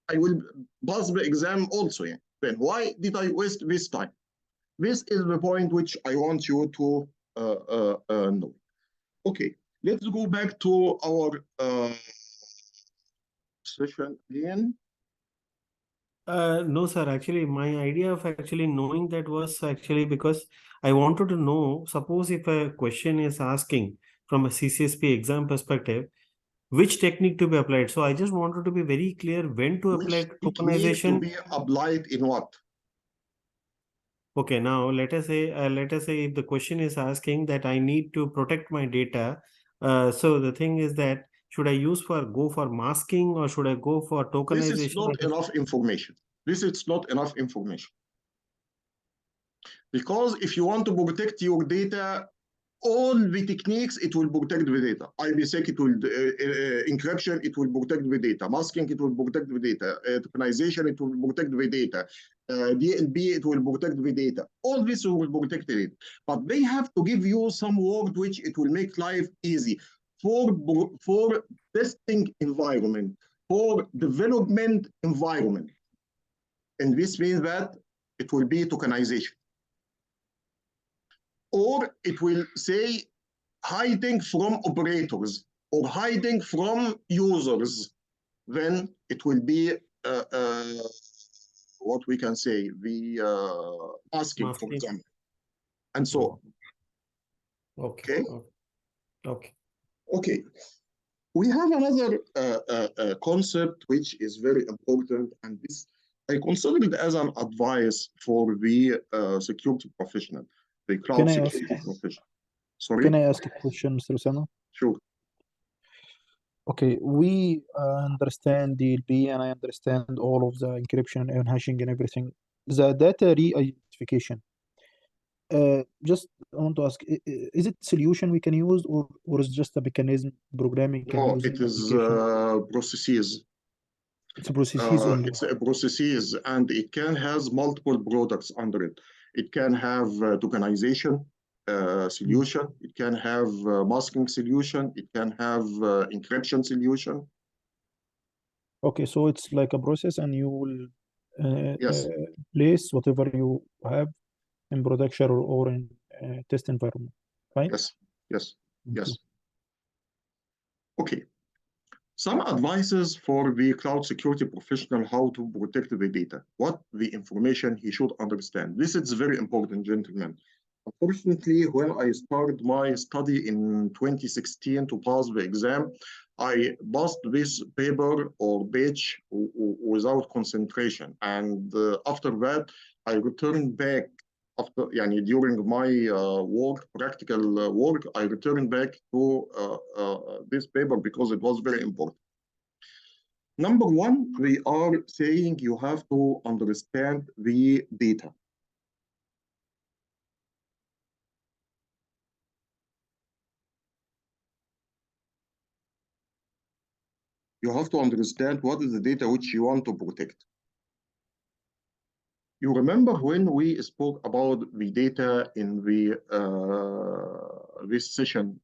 I will pass the exam also. Yeah. Then why did I waste this time? This is the point which I want you to know. Okay, let's go back to our session again. No, sir. Actually, my idea of actually knowing that was actually because I wanted to know, suppose if a question is asking from a CCSP exam perspective, which technique to be applied. So I just wanted to be very clear when to apply tokenization. To be applied in what? Okay, now let us say if the question is asking that I need to protect my data. So the thing is that should I go for masking or should I go for tokenization? This is not enough information. This is not enough information. Because if you want to protect your data, all the techniques, it will protect the data. IPsec, it will encryption, it will protect the data. Masking, it will protect the data. Tokenization, it will protect the data. DLP, it will protect the data. All this will protect the data. But they have to give you some word which it will make life easy for testing environment, for development environment. And this means that it will be tokenization. Or it will say hiding from operators or hiding from users. Then it will be what we can say, the masking, for example, and so on. Okay. Okay. We have another concept which is very important, and this I consider it as an advice for the security professional, the cloud security professional. Sorry? Can I ask a question, Mr. Osama? Sure. Okay, we understand DLP and I understand all of the encryption and hashing and everything. The data re-identification. Just I want to ask, is it solution we can use or is just a mechanism programming can use? No, it is processes. It's a processes only. It's a processes, and it can has multiple products under it. It can have tokenization solution. It can have masking solution. It can have encryption solution. Okay, so it's like a process, and you will Yes. place whatever you have in production or in test environment, right? Yes. Yes. Yes. Okay. Some advices for the cloud security professional, how to protect the data, what the information he should understand. This is very important, gentlemen. Unfortunately, when I started my study in 2016 to pass the exam, I passed this paper or page without concentration. And after that, I returned back during my practical work, I returned back to this paper because it was very important. Number one, we are saying you have to understand the data. You have to understand what is the data which you want to protect. You remember when we spoke about the data in the this session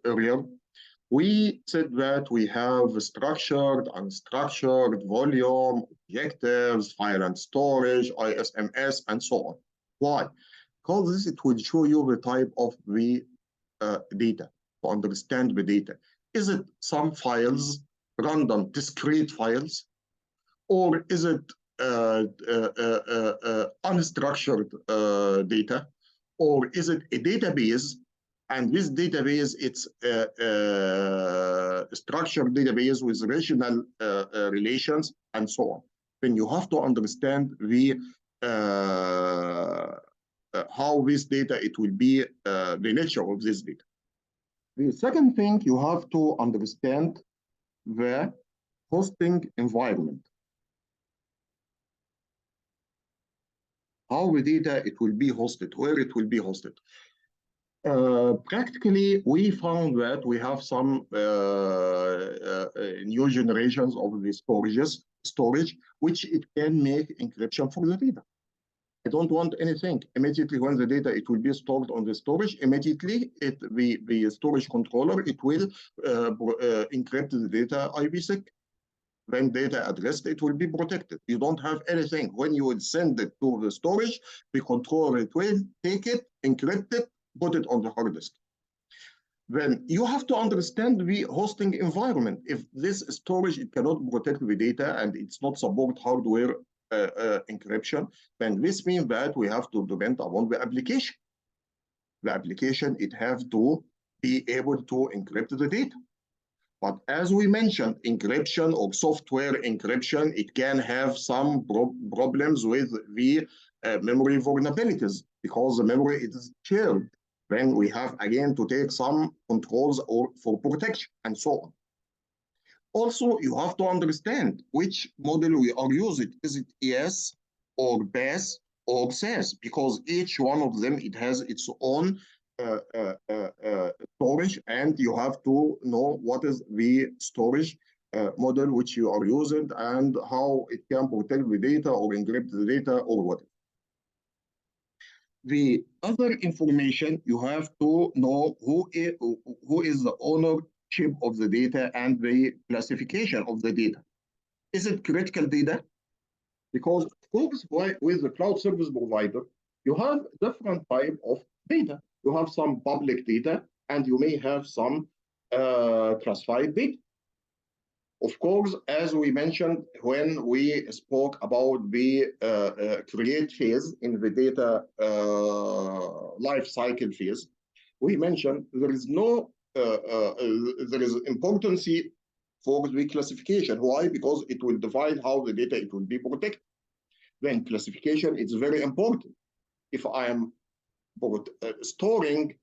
earlier? We said that we have structured, unstructured, volume, objectives, file and storage, ISMS, and so on. Why? Because this, it will show you the type of the data, to understand the data. Is it some files, random, discrete files? Or is it unstructured data? Or is it a database? And this database, it's a structured database with relational relations and so on. Then you have to understand the how this data, it will be the nature of this data. The second thing, you have to understand the hosting environment. How the data, it will be hosted, where it will be hosted. Practically, we found that we have some new generations of the storage, which it can make encryption for the data. I don't want anything. Immediately when the data, it will be stored on the storage, immediately the storage controller, it will encrypt the data IPsec. When data addressed, it will be protected. You don't have anything. When you will send it to the storage, the controller, it will take it, encrypt it, put it on the hard disk. Then you have to understand the hosting environment. If this storage, it cannot protect the data and it's not support hardware encryption, then this means that we have to depend upon the application. The application, it have to be able to encrypt the data. But as we mentioned, encryption or software encryption, it can have some problems with the memory vulnerabilities because the memory is shared. Then we have again to take some controls for protection and so on. Also, you have to understand which model we are using. Is it ES or BAS or SAS? Because each one of them, it has its own storage, and you have to know what is the storage model which you are using and how it can protect the data or encrypt the data or whatever. The other information, you have to know who is the ownership of the data and the classification of the data. Is it critical data? Because of course, with the cloud service provider, you have different type of data. You have some public data, and you may have some classified data. Of course, as we mentioned, when we spoke about the create phase in the data life cycle phase, we mentioned there is importance for the classification. Why? Because it will define how the data, it will be protected. Then classification is very important. If I am storing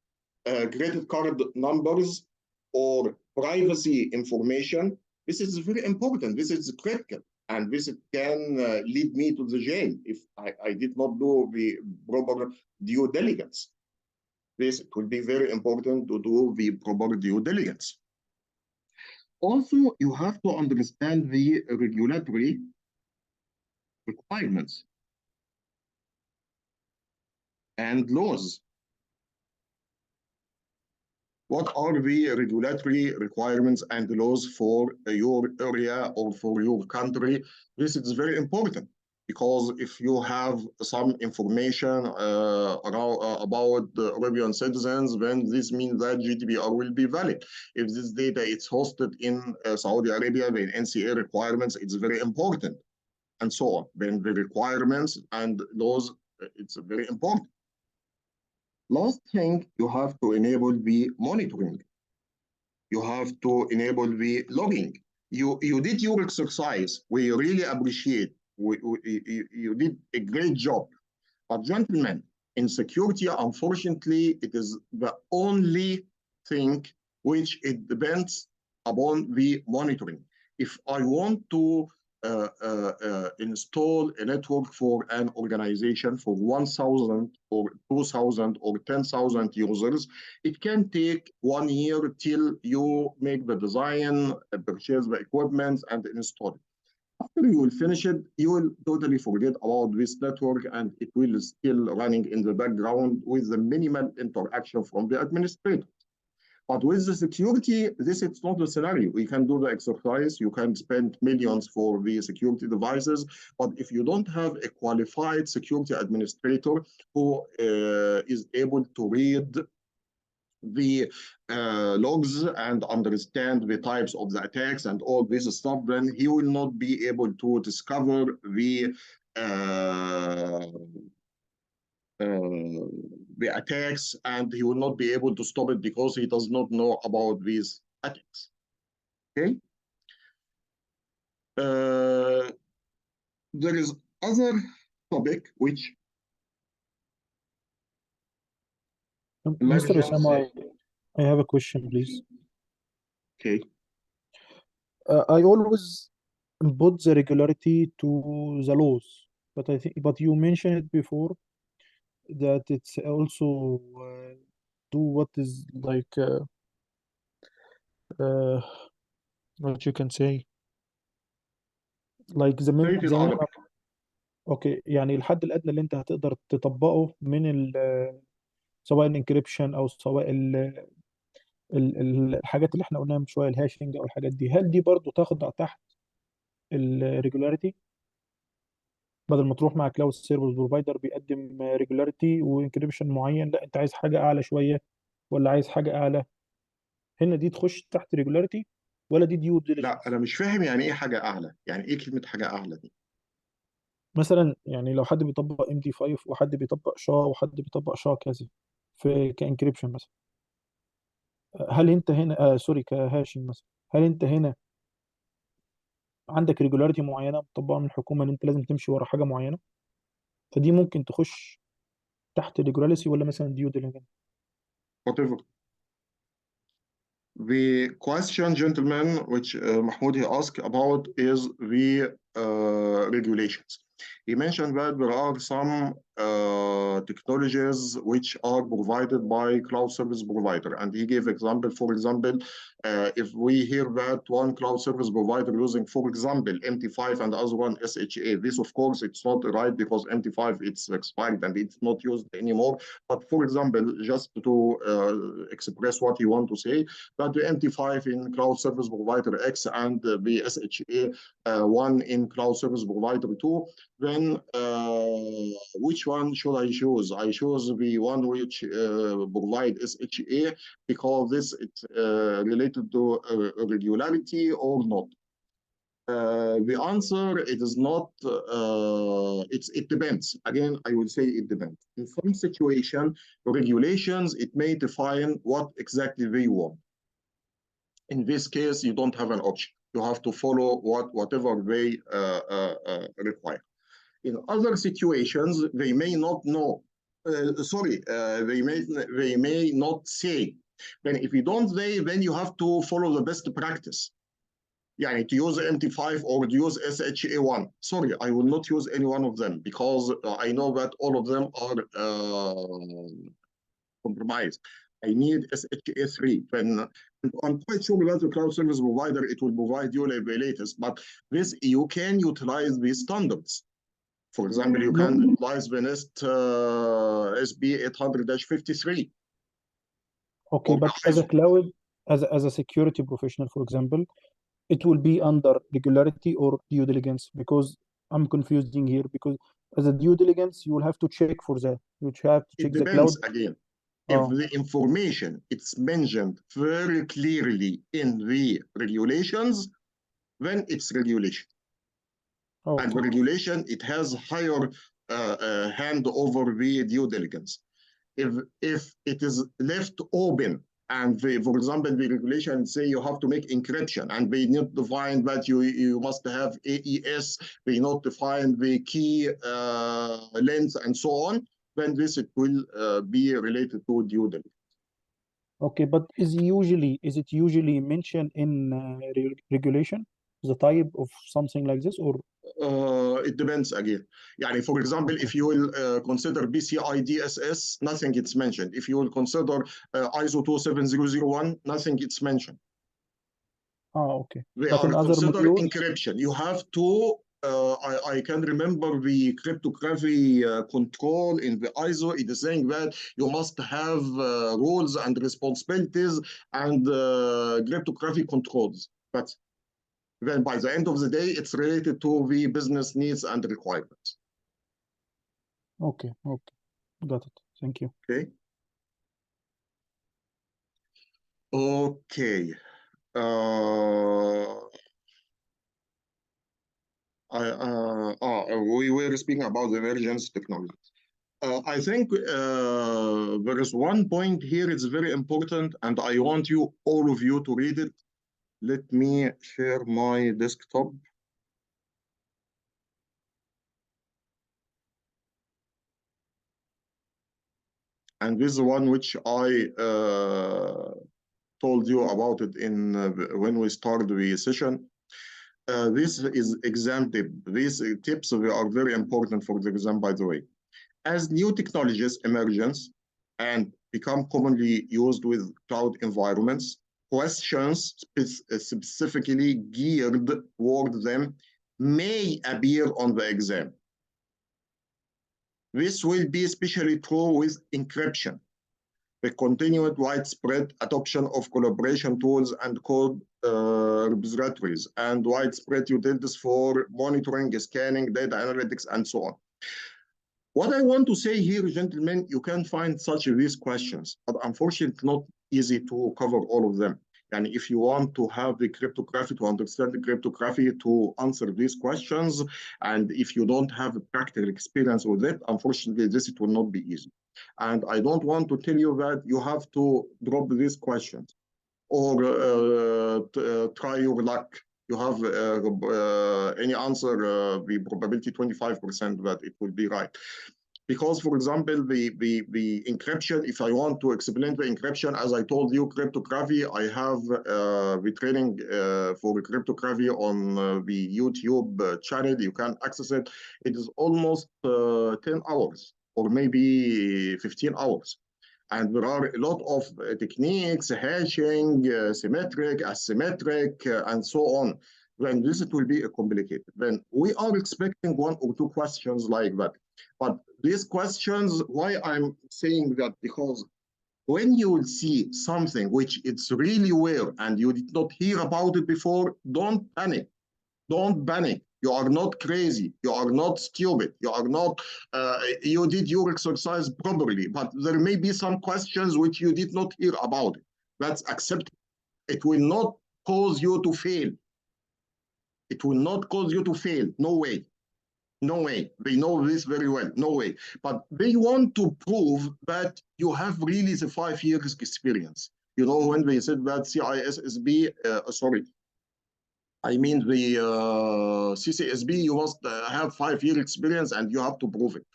credit card numbers or privacy information, this is very important. This is critical. And this can lead me to the jail if I did not do the proper due diligence. This, it will be very important to do the proper due diligence. Also, you have to understand the regulatory requirements and laws. What are the regulatory requirements and laws for your area or for your country? This is very important. because if you have some information about the Arabian citizens, then this means that GDPR will be valid. If this data is hosted in Saudi Arabia, then NCA requirements, it's very important, and so on. Then the requirements and laws, it's very important. Last thing, you have to enable the monitoring. You have to enable the logging. You did your exercise. We really appreciate. You did a great job. But gentlemen, in security, unfortunately, it is the only thing which it depends upon the monitoring. If I want to install a network for an organization for 1,000 or 2,000 or 10,000 users, it can take 1 year till you make the design, purchase the equipment, and install it. After you will finish it, you will totally forget about this network, and it will still running in the background with the minimal interaction from the administrator. But with the security, this is not the scenario. We can do the exercise. You can spend millions for the security devices. But if you don't have a qualified security administrator who is able to read the logs and understand the types of the attacks and all this stuff, then he will not be able to discover the attacks, and he will not be able to stop it because he does not know about these attacks. Okay. There is other topic which Mr. Osama, I have a question, please. Okay. I always put the regularity to the laws, but you mentioned it before that it's also do what is like what you can say, like the minimum. اوكي، يعني الحد الادنى اللي انت هتقدر تطبقه من سواء الانكريبشن او سواء الحاجات اللي احنا قلناها من شويه، الهاشنج او الحاجات دي، هل دي برضو تاخد تحت الريجولاريتي؟ بدل ما تروح مع كلاود سيرفيس بروفايدر بيقدم ريجولاريتي وانكريبشن معين، لا انت عايز حاجه اعلى شويه ولا عايز حاجه اعلى، هنا دي تخش تحت ريجولاريتي ولا دي ديو ديليجنس؟ لا، انا مش فاهم يعني ايه حاجه اعلى، يعني ايه كلمه حاجه اعلى دي؟ مثلا يعني لو حد بيطبق ام دي 5 وحد بيطبق شا وحد بيطبق شا كذا في كانكريبشن مثلا، هل انت هنا سوري كهاشنج مثلا، هل انت هنا عندك ريجولاريتي معينه مطبقه من الحكومه ان انت لازم تمشي ورا حاجه معينه، فدي ممكن تخش تحت ريجولاريتي ولا مثلا ديو ديليجنس؟ whatever. The question, gentlemen, which Mahmoud he asked about is the regulations. He mentioned that there are some technologies which are provided by cloud service provider, and he gave example. For example, if we hear that one cloud service provider using, for example, MT5 and the other one SHA, this of course it's not right because MT5 it's expired and it's not used anymore. But for example, just to express what you want to say, that the MT5 in cloud service provider X and the SHA one in cloud service provider 2, then which one should I choose? I choose the one which provide SHA because this it's related to regularity or not. The answer, it is not, it depends. Again, I will say it depends. In some situation, regulations, it may define what exactly they want. In this case, you don't have an option. You have to follow whatever they require. In other situations, they may not know. They may not say. Then if you don't say, then you have to follow the best practice. Yani to use MT5 or to use SHA1. Sorry, I will not use any one of them because I know that all of them are compromised. I need SHA3. When I'm quite sure that the cloud service provider, it will provide you the latest, but this you can utilize these standards. For example, you can utilize the NIST SB 800-53. Okay, but as a cloud, as a security professional, for example, it will be under regularity or due diligence because I'm confusing here because as a due diligence, you will have to check for that. You have to check It the cloud. depends again. If the information it's mentioned very clearly in the regulations, then it's regulation. And Okay. regulation, it has higher hand over the due diligence. If it is left open and for example, the regulation say you have to make encryption and they not define that you must have AES, they not define the key length and so on, then this it will be related to due diligence. Okay, but is it usually mentioned in regulation, the type of something like this, or It depends again. Yani, for example, if you will consider PCI DSS, nothing gets mentioned. If you will consider ISO 27001, nothing gets mentioned. okay. They But are in other considered modules, encryption. You have to, I can remember the cryptography control in the ISO. It is saying that you must have rules and responsibilities and cryptography controls. But then by the end of the day, it's related to the business needs and requirements. okay, got it. Thank you. Okay. Okay. We were speaking about the emergence technologies. I think there is one point here, it's very important, and I want you, all of you, to read it. Let me share my desktop. And this is one which I told you about it in when we started the session. This is exam tip. These tips are very important for the exam, by the way. As new technologies emerge and become commonly used with cloud environments, questions specifically geared toward them may appear on the exam. This will be especially true with encryption, the continued widespread adoption of collaboration tools and code repositories, and widespread utilities for monitoring, scanning, data analytics, and so on. What I want to say here, gentlemen, you can find such of these questions, but unfortunately, not easy to cover all of them. And if you want to have the cryptography, to understand the cryptography, to answer these questions, and if you don't have a practical experience with it, unfortunately, it will not be easy. And I don't want to tell you that you have to drop these questions or try your luck. You have any answer, the probability 25% that it will be right. Because, for example, the encryption, if I want to explain the encryption, as I told you, cryptography, I have the training for cryptography on the YouTube channel. You can access it. It is almost 10 hours or maybe 15 hours. And there are a lot of techniques, hashing, symmetric, asymmetric, and so on. Then this will be complicated. Then we are expecting one or two questions like that. But these questions, why I'm saying that, because when you will see something which it's really rare and you did not hear about it before, don't panic. Don't panic. You are not crazy. You are not stupid. You are not, you did your exercise properly, but there may be some questions which you did not hear about. That's acceptable. It will not cause you to fail. It will not cause you to fail. No way. No way. They know this very well. No way. But they want to prove that you have really the 5 years experience. You know, when they said that CISSB, sorry, I mean the CCSP, you must have 5 year experience and you have to prove it.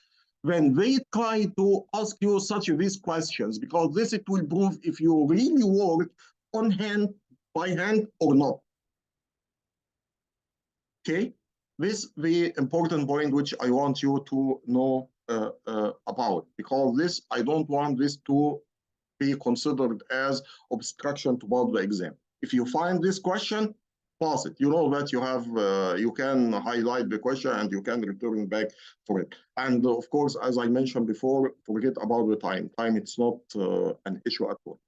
When they try to ask you such these questions, because this it will prove if you really work on hand, by hand or not. Okay, this is the important point which I want you to know about, because this, I don't want this to be considered as obstruction toward the exam. If you find this question, pass it. You know that you have, you can highlight the question and you can return back for it. And of course, as I mentioned before, forget about the time. Time, it's not an issue at all.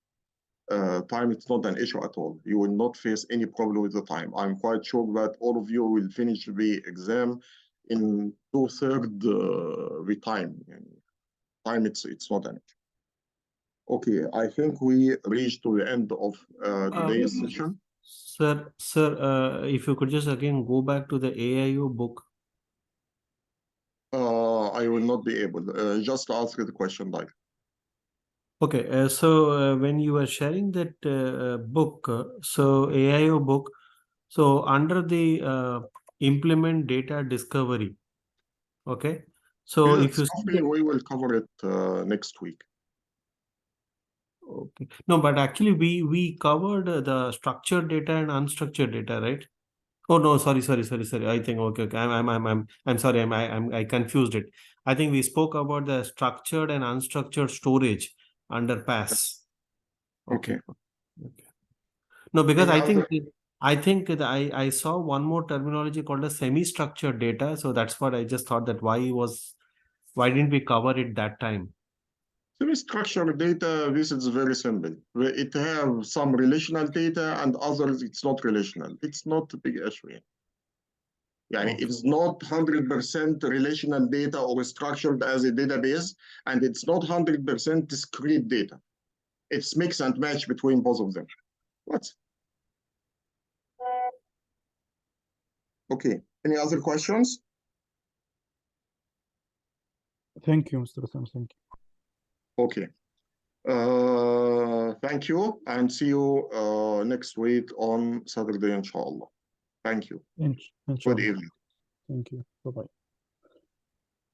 Time, it's not an issue at all. You will not face any problem with the time. I'm quite sure that all of you will finish the exam in 2/3 the time. Time it's not an issue. Okay, I think we reached to the end of today's session. Sir, if you could just again go back to the AIO book. I will not be able. Just ask the question live. Okay, so when you were sharing that book, so AIO book, so under the implement data discovery, okay. So Yes, if you see softly, that, we will cover it next week. okay, no, but actually we covered the structured data and unstructured data, right? Oh no, sorry. I think okay. I'm sorry. I confused it. I think we spoke about the structured and unstructured storage under PAS. Okay. Okay. No, because Any I think other- I saw one more terminology called a semi-structured data. So that's what I just thought that why didn't we cover it that time? Semi-structured data, this is very simple. It have some relational data and others it's not relational. It's not a big issue. Yani Okay. it's not 100% relational data or structured as a database, and it's not 100% discrete data. It's mix and match between both of them. What? Okay. Any other questions? Thank you, Mr. Sam. Thank you. Okay. Thank you, and see you next week on Saturday, inshallah. Thank you. Good Inshallah. evening. Thank you. Bye-bye.